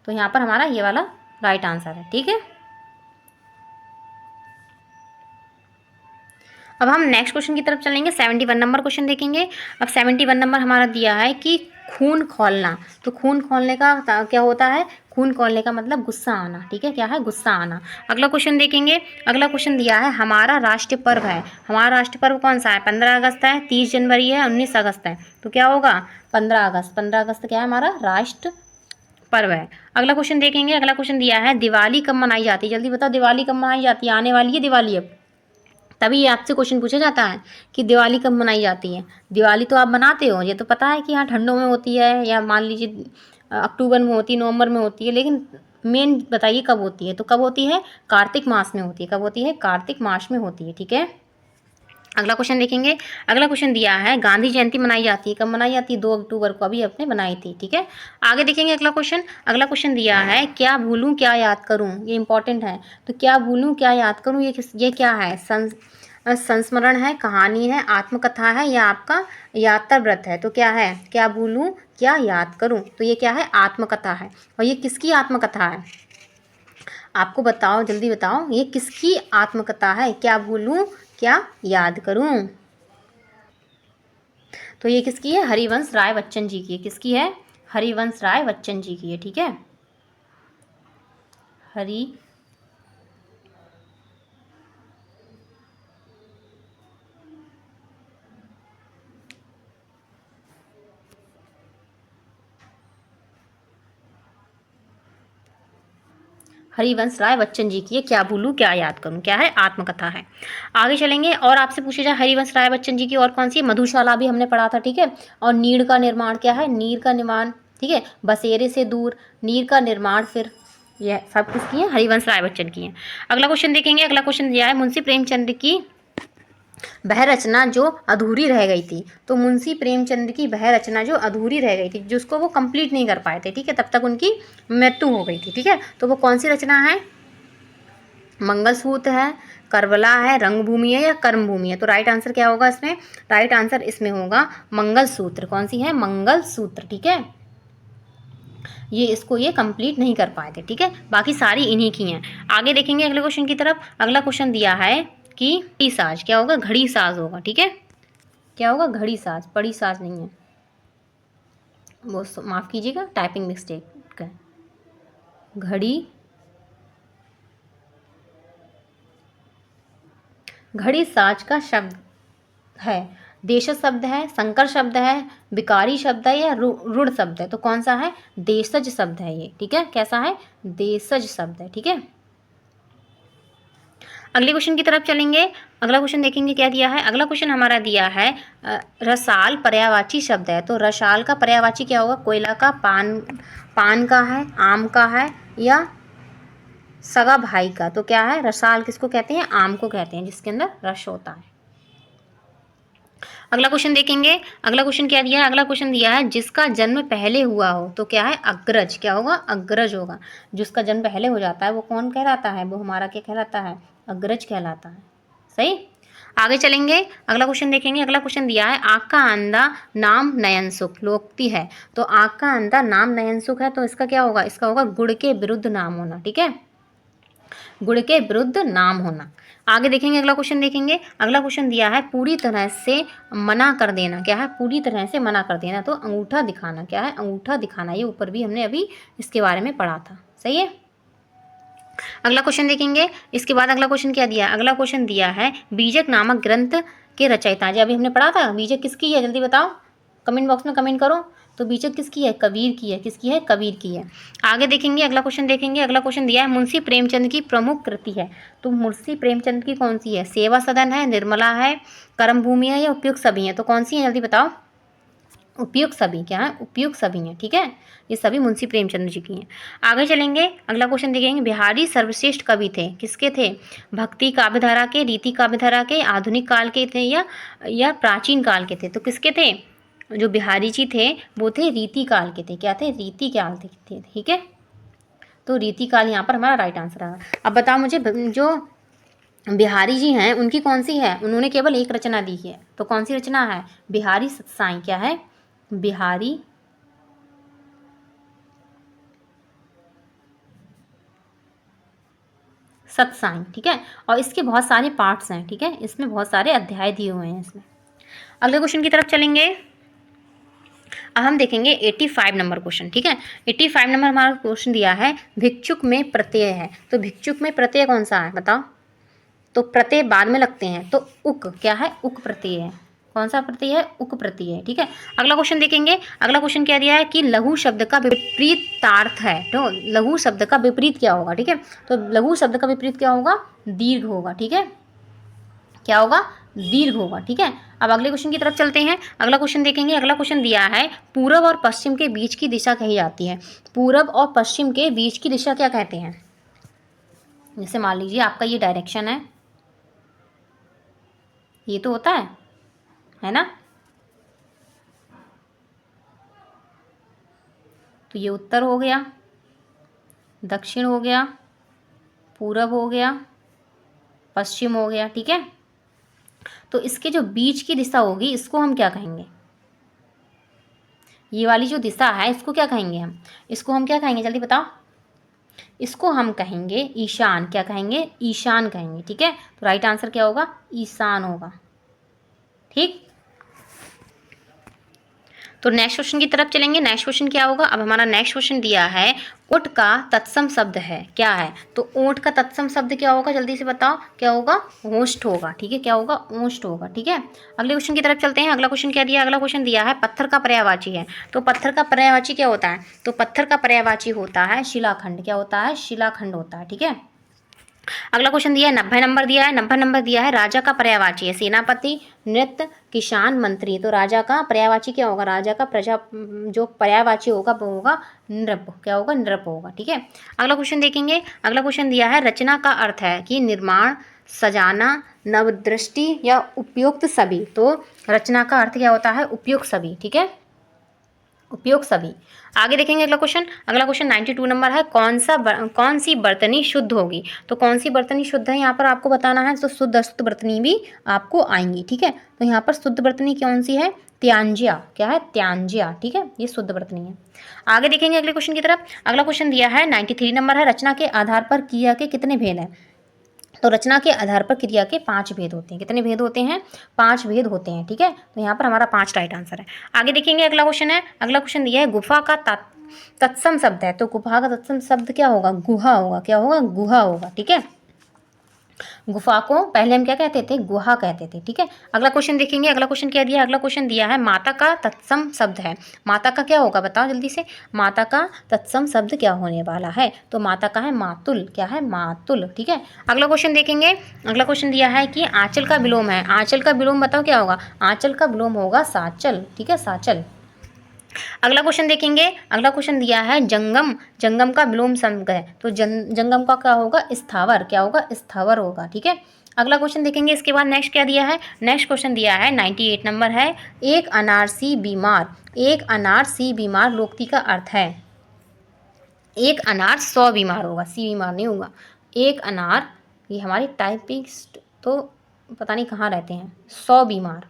तो यहाँ पर हमारा ये वाला राइट आंसर है, ठीक है। अब हम नेक्स्ट क्वेश्चन की तरफ चलेंगे, 71 नंबर क्वेश्चन देखेंगे। अब 71 नंबर हमारा दिया है कि खून खौलना, तो खून खौलने का क्या होता है, खून खौलने का मतलब गुस्सा आना, ठीक है, क्या है, गुस्सा आना। अगला क्वेश्चन देखेंगे। अगला क्वेश्चन दिया है, हमारा राष्ट्रीय पर्व है, हमारा राष्ट्रीय पर्व कौन सा है, 15 अगस्त है, 30 जनवरी है, 19 अगस्त है, तो क्या होगा, 15 अगस्त, 15 अगस्त क्या है हमारा राष्ट्र पर्व है। अगला क्वेश्चन देखेंगे। अगला क्वेश्चन दिया है, दिवाली कब मनाई जाती है, जल्दी बताओ, दिवाली कब मनाई जाती है, आने वाली है दिवाली अब, तभी ये आपसे क्वेश्चन पूछा जाता है कि दिवाली कब मनाई जाती है। दिवाली तो आप मनाते हो, ये तो पता है कि हाँ ठंडों में होती है, या मान लीजिए अक्टूबर में होती है, नवंबर में होती है, लेकिन मेन बताइए कब होती है, तो कब होती है, कार्तिक मास में होती है, कब होती है, कार्तिक मास में होती है, ठीक है। अगला क्वेश्चन देखेंगे। अगला क्वेश्चन दिया है, गांधी जयंती मनाई जाती है, कब मनाई जाती है, 2 अक्टूबर को, अभी अपने बनाई थी, ठीक है। आगे देखेंगे अगला क्वेश्चन। अगला क्वेश्चन दिया है, क्या भूलूं क्या याद करूं, ये इंपॉर्टेंट है। तो क्या भूलूं क्या याद करूं, ये क्या है, संस्मरण है, कहानी है, आत्मकथा है, या आपका यात्रा व्रत है, तो क्या है, क्या भूलूं क्या याद करूं, तो ये क्या है, आत्मकथा है। और ये किसकी आत्मकथा है, आपको बताओ, जल्दी बताओ, ये किसकी आत्मकथा है, क्या भूलूं क्या याद करूं, तो ये किसकी है, हरिवंश राय बच्चन जी की है, किसकी है, हरिवंश राय बच्चन जी की है, ठीक है। हरि हरिवंश राय बच्चन जी की है। क्या भूलूं क्या याद करूं, क्या है, आत्मकथा है। आगे चलेंगे और आपसे पूछे जाए हरिवंश राय बच्चन जी की और कौन सी है, मधुशाला भी हमने पढ़ा था, ठीक है। और नीड़ का निर्माण क्या है, नीर का निर्माण, ठीक है, बसेरे से दूर, नीर का निर्माण, फिर यह सब किसकी है, हरिवंश राय बच्चन की है। अगला क्वेश्चन देखेंगे, अगला क्वेश्चन दिया है मुंशी प्रेमचंद की वह रचना जो अधूरी रह गई थी। तो मुंशी प्रेमचंद की वह रचना जो अधूरी रह गई थी, जिसको वो कंप्लीट नहीं कर पाए थे, ठीक है, तब तक उनकी मृत्यु हो गई थी, ठीक है। तो वो कौन सी रचना है, मंगलसूत्र है, करबला है, रंगभूमि है या कर्मभूमि है। तो राइट आंसर क्या होगा इसमें, राइट आंसर इसमें होगा मंगलसूत्र। कौन सी है, मंगलसूत्र, ठीक है। ये कंप्लीट नहीं कर पाए थे, ठीक है, बाकी सारी इन्हीं की हैं। आगे देखेंगे अगले क्वेश्चन की तरफ। अगला क्वेश्चन दिया है कि घड़ी साज क्या होगा, घड़ी साज होगा, ठीक है। क्या होगा, घड़ी साज, पड़ी साज नहीं है, वो माफ़ कीजिएगा, टाइपिंग मिस्टेक है। घड़ी साज का शब्द है, देशज शब्द है, संकर शब्द है, विकारी शब्द है या रूढ़ शब्द है। तो कौन सा है, देशज शब्द है ये, ठीक है। कैसा है, देशज शब्द है, ठीक है। अगले क्वेश्चन की तरफ चलेंगे। अगला क्वेश्चन देखेंगे क्या दिया है। अगला क्वेश्चन हमारा दिया है रसाल पर्यायवाची शब्द है। तो रसाल का पर्यायवाची क्या होगा, कोयला का, पान का है, आम का है या सगा भाई का। तो क्या है, रसाल किसको कहते हैं, आम को कहते हैं, जिसके अंदर रस होता है। अगला क्वेश्चन देखेंगे। अगला क्वेश्चन क्या दिया है, अगला क्वेश्चन दिया है जिसका जन्म पहले हुआ हो। तो क्या है, अग्रज, क्या होगा, अग्रज होगा। जिसका जन्म पहले हो जाता है वो कौन कहलाता है, वो हमारा क्या कहलाता है, अग्रज कहलाता है। सही। आगे चलेंगे, अगला क्वेश्चन देखेंगे। अगला क्वेश्चन दिया है आँख का अंधा नाम नयन सुख, लोकोक्ति है। तो आँख का अंधा नाम नयन सुख है, तो इसका क्या होगा, इसका होगा गुड़ के विरुद्ध नाम होना, ठीक है, गुण के विरुद्ध नाम होना। आगे देखेंगे, अगला क्वेश्चन देखेंगे। अगला क्वेश्चन दिया है पूरी तरह से मना कर देना। क्या है, पूरी तरह से मना कर देना। तो अंगूठा दिखाना, क्या है, अंगूठा दिखाना। ये ऊपर भी हमने अभी इसके बारे में पढ़ा था, सही है। अगला क्वेश्चन देखेंगे। इसके बाद अगला क्वेश्चन क्या दिया है, अगला क्वेश्चन दिया है बीजक नामक ग्रंथ के रचयिता। जो अभी हमने पढ़ा था, बीजक किसकी है, जल्दी बताओ, कमेंट बॉक्स में कमेंट करो। तो बीजक किसकी है, कबीर की है। किसकी है, कबीर की है। आगे देखेंगे, अगला क्वेश्चन देखेंगे। अगला क्वेश्चन दिया है मुंशी प्रेमचंद की प्रमुख कृति है। तो मुंशी प्रेमचंद की कौन सी है, सेवा सदन है, निर्मला है, कर्मभूमि है या उपयुक्त सभी है। तो कौन सी है, जल्दी बताओ, उपयुक्त सभी। क्या है, उपयुक्त सभी हैं, ठीक है। ये सभी मुंशी प्रेमचंद जी की हैं। आगे चलेंगे, अगला क्वेश्चन देखेंगे। बिहारी सर्वश्रेष्ठ कवि थे, किसके थे, भक्ति काव्यधारा के, रीति काव्यधारा के, आधुनिक काल के थे या प्राचीन काल के थे। तो किसके थे, जो बिहारी जी थे वो थे रीति काल के थे। क्या थे, रीति काल थे, ठीक है। तो रीति काल यहाँ पर हमारा राइट आंसर है। अब बताओ मुझे, जो बिहारी जी हैं उनकी कौन सी है, उन्होंने केवल एक रचना दी है। तो कौन सी रचना है, बिहारी सत्साई। क्या है, बिहारी सत्साई, ठीक है। और इसके बहुत सारे पार्ट्स हैं, ठीक है, इसमें बहुत सारे अध्याय दिए हुए हैं इसमें। अगले क्वेश्चन की तरफ चलेंगे। अब हम देखेंगे 85 नंबर क्वेश्चन, ठीक है। 85 नंबर हमारा क्वेश्चन दिया है भिक्षुक में प्रत्यय है। तो भिक्षुक में प्रत्यय कौन सा है, बताओ। तो प्रत्यय बाद में लगते हैं, तो उक, क्या है, उक प्रत्यय है। कौन सा प्रत्यय है, उक प्रत्यय है, ठीक है। अगला क्वेश्चन देखेंगे। अगला क्वेश्चन क्या दिया है कि लघु शब्द का विपरीतार्थ है। तो लघु शब्द का विपरीत क्या होगा, ठीक है। तो लघु शब्द का विपरीत क्या होगा, दीर्घ होगा, ठीक है। क्या होगा, दीर्घ होगा, ठीक है। अब अगले क्वेश्चन की तरफ चलते हैं। अगला क्वेश्चन देखेंगे। अगला क्वेश्चन दिया है पूरब और पश्चिम के बीच की दिशा कही जाती है। पूरब और पश्चिम के बीच की दिशा क्या कहते हैं। जैसे मान लीजिए आपका ये डायरेक्शन है, ये तो होता है ना। तो ये उत्तर हो गया, दक्षिण हो गया, पूरब हो गया, पश्चिम हो गया, ठीक है। तो इसके जो बीच की दिशा होगी इसको हम क्या कहेंगे, ये वाली जो दिशा है इसको क्या कहेंगे हम, इसको हम क्या कहेंगे, जल्दी बताओ। इसको हम कहेंगे ईशान। क्या कहेंगे, ईशान कहेंगे, ठीक है। तो राइट आंसर क्या होगा, ईशान होगा, ठीक। तो नेक्स्ट क्वेश्चन की तरफ चलेंगे। नेक्स्ट क्वेश्चन क्या होगा? अब हमारा नेक्स्ट क्वेश्चन दिया है ऊँट का तत्सम शब्द है, क्या है? तो ऊँट का तत्सम शब्द क्या होगा? जल्दी से बताओ, क्या होगा? ओष्ठ होगा, ठीक है, क्या होगा? ओष्ठ होगा, ठीक है। अगले क्वेश्चन की तरफ चलते हैं। अगला क्वेश्चन क्या दिया? अगला क्वेश्चन दिया है पत्थर का पर्यायवाची है। तो पत्थर का पर्यायवाची क्या होता है? तो पत्थर का पर्यायवाची होता है शिलाखंड। क्या होता है? शिलाखंड होता है, ठीक है। अगला क्वेश्चन दिया है 90 नंबर दिया है। 90 नंबर दिया है राजा का पर्यायवाची है सेनापति, नृत्य, किसान, मंत्री। तो राजा का पर्यायवाची क्या होगा? राजा का प्रजा जो पर्यायवाची होगा वो होगा नृप। क्या होगा? नृप होगा, ठीक है। अगला क्वेश्चन देखेंगे। अगला क्वेश्चन दिया है रचना का अर्थ है कि निर्माण, सजाना, नवदृष्टि या उपयुक्त सभी। तो रचना का अर्थ क्या होता है? उपयुक्त सभी, ठीक है, उपयोग सभी। आगे देखेंगे अगला क्वेश्चन। अगला क्वेश्चन 92 नंबर है कौन सी बर्तनी शुद्ध होगी? तो कौन सी बर्तनी शुद्ध है यहाँ पर आपको बताना है। तो शुद्ध अशुद्ध बर्तनी भी आपको आएंगी, ठीक है। तो यहाँ पर शुद्ध बर्तनी कौन सी है? त्यांज्या। क्या है? त्यांज्या, ठीक है, ये शुद्ध बर्तनी है। आगे देखेंगे अगले क्वेश्चन की तरफ। अगला क्वेश्चन दिया है 93 नंबर है रचना के आधार पर क्रिया के कितने भेद हैं? तो रचना के आधार पर क्रिया के 5 भेद होते हैं। कितने भेद होते हैं? 5 भेद होते हैं, ठीक है। तो यहाँ पर हमारा 5 राइट आंसर है। आगे देखेंगे अगला क्वेश्चन है। अगला क्वेश्चन दिया है गुफा का तत्सम शब्द है। तो गुफा का तत्सम शब्द क्या होगा? गुहा होगा। क्या होगा? गुहा होगा, ठीक है। गुफा को पहले हम क्या कहते थे? गुहा कहते थे, ठीक है। अगला क्वेश्चन देखेंगे। अगला क्वेश्चन क्या दिया है? अगला क्वेश्चन दिया है माता का तत्सम शब्द है। माता का क्या होगा? बताओ जल्दी से। माता का तत्सम शब्द क्या होने वाला है? तो माता का है मातुल। क्या है? मातुल, ठीक है। अगला क्वेश्चन देखेंगे। अगला क्वेश्चन दिया है कि आंचल का विलोम है। आंचल का विलोम बताओ क्या होगा? आंचल का विलोम होगा साचल, ठीक है, साचल। अगला क्वेश्चन देखेंगे। अगला क्वेश्चन दिया है जंगम। जंगम का विलोम शब्द है। तो जंगम का क्या होगा? स्थावर। क्या होगा? स्थावर होगा, ठीक है। अगला क्वेश्चन देखेंगे। इसके बाद नेक्स्ट क्या दिया है? नेक्स्ट क्वेश्चन दिया है 98 नंबर है एक अनार सी बीमार। एक अनार सी बीमार लोकोक्ति का अर्थ है। एक अनार 100 बीमार होगा, सी बीमार नहीं होगा। एक अनार, ये हमारी टाइपिस्ट तो पता नहीं कहाँ रहते हैं। 100 बीमार,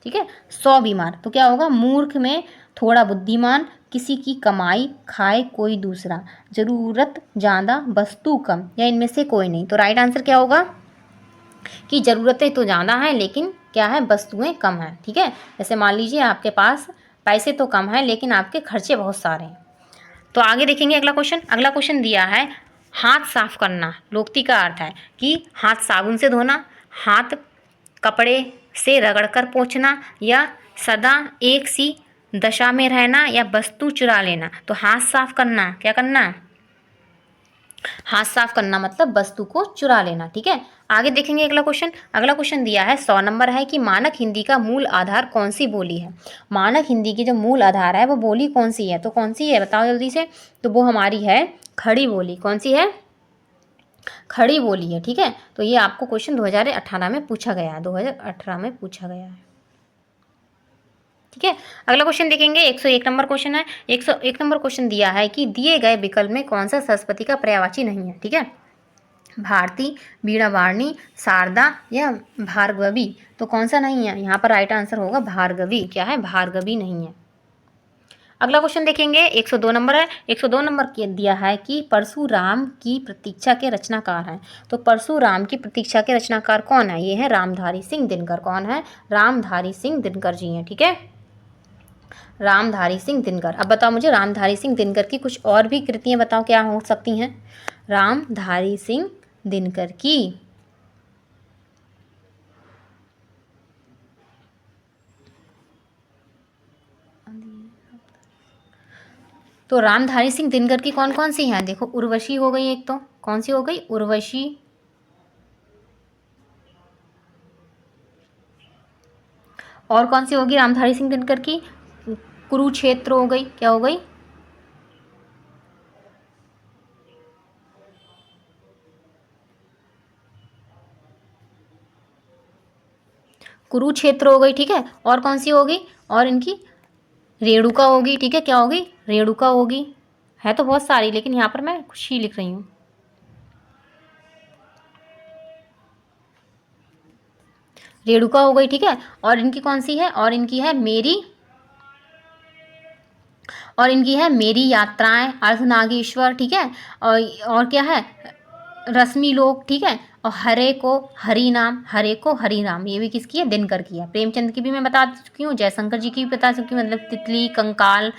ठीक है, 100 बीमार। तो क्या होगा? मूर्ख में थोड़ा बुद्धिमान, किसी की कमाई खाए कोई दूसरा, जरूरत ज़्यादा वस्तु कम, या इनमें से कोई नहीं। तो राइट आंसर क्या होगा? कि ज़रूरतें तो ज़्यादा हैं लेकिन क्या है? वस्तुएं कम हैं, ठीक है। जैसे मान लीजिए आपके पास पैसे तो कम हैं लेकिन आपके खर्चे बहुत सारे हैं। तो आगे देखेंगे अगला क्वेश्चन। अगला क्वेश्चन दिया है हाथ साफ करना लोकोक्ति का अर्थ है कि हाथ साबुन से धोना, हाथ कपड़े से रगड़कर पोंछना, या सदा एक सी दशा में रहना, या वस्तु चुरा लेना। तो हाथ साफ करना, क्या करना? हाथ साफ करना मतलब वस्तु को चुरा लेना, ठीक है। आगे देखेंगे अगला क्वेश्चन। अगला क्वेश्चन दिया है 100 नंबर है कि मानक हिंदी का मूल आधार कौन सी बोली है? मानक हिंदी की जो मूल आधार है वो बोली कौन सी है? तो कौन सी है बताओ जल्दी से। तो वो हमारी है खड़ी बोली। कौन सी है? खड़ी बोली है, ठीक है। तो ये आपको क्वेश्चन 2018 में पूछा गया है, 2018 में पूछा गया है, ठीक है। अगला क्वेश्चन देखेंगे 101 नंबर क्वेश्चन है। 101 नंबर क्वेश्चन दिया है कि दिए गए विकल्प में कौन सा सरस्वती का पर्यायवाची नहीं है, ठीक है। भारती, वीणावाणी, शारदा या भार्गवी। तो कौन सा नहीं है? यहाँ पर राइट आंसर होगा भार्गवी। क्या है? भार्गवी नहीं है। अगला क्वेश्चन देखेंगे 102 नंबर है। 102 नंबर दिया है कि परशुराम की प्रतीक्षा के रचनाकार हैं। तो परशुराम की प्रतीक्षा के रचनाकार कौन है? ये है रामधारी सिंह दिनकर। कौन है? रामधारी सिंह दिनकर जी हैं, ठीक है, रामधारी सिंह दिनकर। अब बताओ मुझे रामधारी सिंह दिनकर की कुछ और भी कृतियाँ बताओ क्या हो सकती हैं? रामधारी सिंह दिनकर की तो रामधारी सिंह दिनकर की कौन कौन सी हैं? देखो उर्वशी हो गई एक, तो कौन सी हो गई? उर्वशी। और कौन सी होगी रामधारी सिंह दिनकर की? कुरुक्षेत्र हो गई। क्या हो गई? कुरुक्षेत्र हो गई, ठीक है। और कौन सी होगी? और इनकी रेणुका होगी, ठीक है। क्या होगी? रेणुका होगी। है तो बहुत सारी लेकिन यहाँ पर मैं कुछ ही लिख रही हूँ। रेणुका हो गई, ठीक है। और इनकी कौन सी है? और इनकी है मेरी यात्राएं, अर्धनागेश्वर, ठीक है। और क्या है? रश्मि लोक, ठीक है। और हरे को हरि नाम, हरे को हरि नाम, ये भी किसकी है, दिनकर की है। प्रेमचंद की भी मैं बता चुकी हूँ, जयशंकर जी की भी बता चुकी हूँ, मतलब तितली, कंकाल,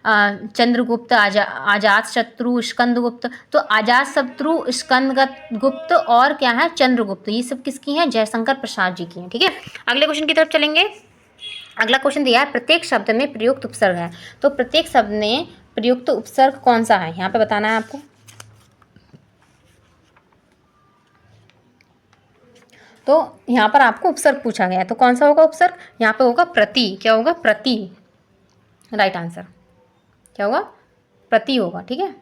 चंद्रगुप्त, अजात शत्रु, स्कंदगुप्त। तो अजात शत्रु, स्कंदगुप्त और क्या है, चंद्रगुप्त, ये सब किसकी हैं, जयशंकर प्रसाद जी की हैं, ठीक है। अगले क्वेश्चन की तरफ चलेंगे। अगला क्वेश्चन दिया है, प्रत्येक शब्द में प्रयुक्त उपसर्ग है। तो प्रत्येक शब्द में प्रयुक्त उपसर्ग कौन सा है, यहाँ पे बताना है आपको। तो यहाँ पर आपको उपसर्ग पूछा गया है, तो कौन सा होगा उपसर्ग, यहाँ पे होगा प्रति। क्या होगा, प्रति, राइट आंसर। क्या होगा, प्रति होगा, ठीक है।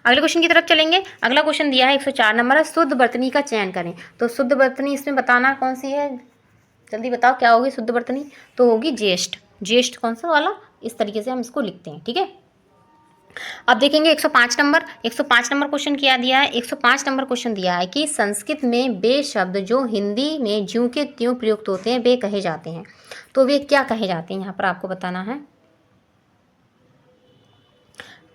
अगले क्वेश्चन की तरफ चलेंगे। अगला क्वेश्चन दिया है 104 नंबर है, शुद्ध वर्तनी का चयन करें। तो शुद्ध वर्तनी इसमें बताना कौन सी है, जल्दी बताओ क्या होगी शुद्ध वर्तनी। तो होगी ज्येष्ठ। ज्येष्ठ कौन सा वाला, इस तरीके से हम इसको लिखते हैं, ठीक है। अब देखेंगे 105 नंबर। 105 नंबर क्वेश्चन क्या दिया है, 105 नंबर क्वेश्चन दिया है कि संस्कृत में वे शब्द जो हिंदी में ज्यों के त्यों प्रयुक्त होते हैं वे कहे जाते हैं। तो वे क्या कहे जाते हैं, यहाँ पर आपको बताना है।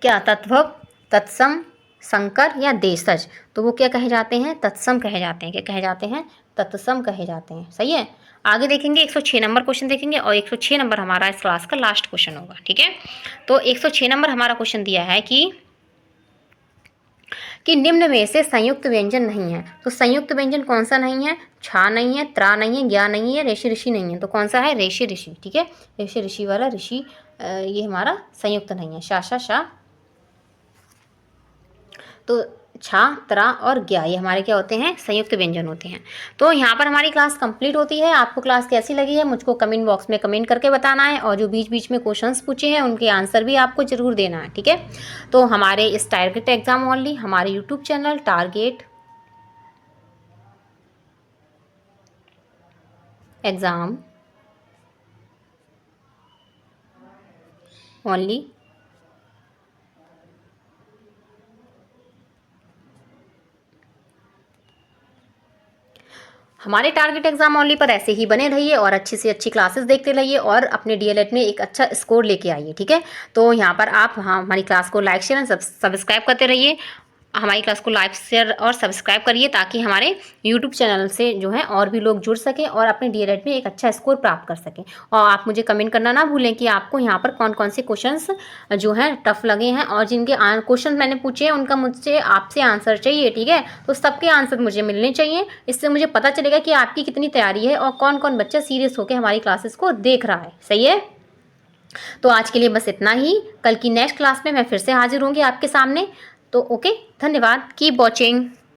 क्या तद्भव, तत्सम, संकर या देशज। तो वो क्या कहे जाते हैं, तत्सम कहे जाते हैं। क्या कहे जाते हैं, तत्सम कहे जाते हैं, सही है। आगे देखेंगे 106 नंबर क्वेश्चन देखेंगे, और 106 नंबर हमारा इस क्लास का लास्ट क्वेश्चन होगा, ठीक है। तो 106 नंबर हमारा क्वेश्चन दिया है कि निम्न में से संयुक्त व्यंजन नहीं है। तो संयुक्त व्यंजन कौन सा नहीं है, छा नहीं है, त्रा नहीं है, ज्ञा नहीं है, ऋषि ऋषि नहीं है। तो कौन सा है, ऋषि ऋषि, ठीक है। ऋषि ऋषि वाला ऋषि ये हमारा संयुक्त नहीं है। शा शा शा, तो छा, त्रा और ज्ञा ये हमारे क्या होते हैं, संयुक्त व्यंजन होते हैं। तो यहाँ पर हमारी क्लास कंप्लीट होती है। आपको क्लास कैसी लगी है मुझको कमेंट बॉक्स में कमेंट करके बताना है, और जो बीच बीच में क्वेश्चंस पूछे हैं उनके आंसर भी आपको जरूर देना है, ठीक है। तो हमारे इस टारगेट एग्जाम ओनली हमारे YouTube channel target exam only हमारे टारगेट एग्जाम ओनली पर ऐसे ही बने रहिए और अच्छी से अच्छी क्लासेस देखते रहिए और अपने डीएलएड में एक अच्छा स्कोर लेके आइए, ठीक है। तो यहाँ पर आप हमारी क्लास को लाइक शेयर एंड सब्सक्राइब करते रहिए। हमारी क्लास को लाइक शेयर और सब्सक्राइब करिए ताकि हमारे यूट्यूब चैनल से जो है और भी लोग जुड़ सकें और अपने डीएलएड में एक अच्छा स्कोर प्राप्त कर सकें। और आप मुझे कमेंट करना ना भूलें कि आपको यहाँ पर कौन कौन से क्वेश्चंस जो हैं टफ लगे हैं, और जिनके क्वेश्चन मैंने पूछे हैं उनका मुझसे आपसे आंसर चाहिए, ठीक है। तो सबके आंसर मुझे मिलने चाहिए, इससे मुझे पता चलेगा कि आपकी कितनी तैयारी है और कौन कौन बच्चा सीरियस होकर हमारी क्लासेस को देख रहा है, सही है। तो आज के लिए बस इतना ही। कल की नेक्स्ट क्लास में मैं फिर से हाजिर होंगी आपके सामने। तो ओके, धन्यवाद, कीप वॉचिंग।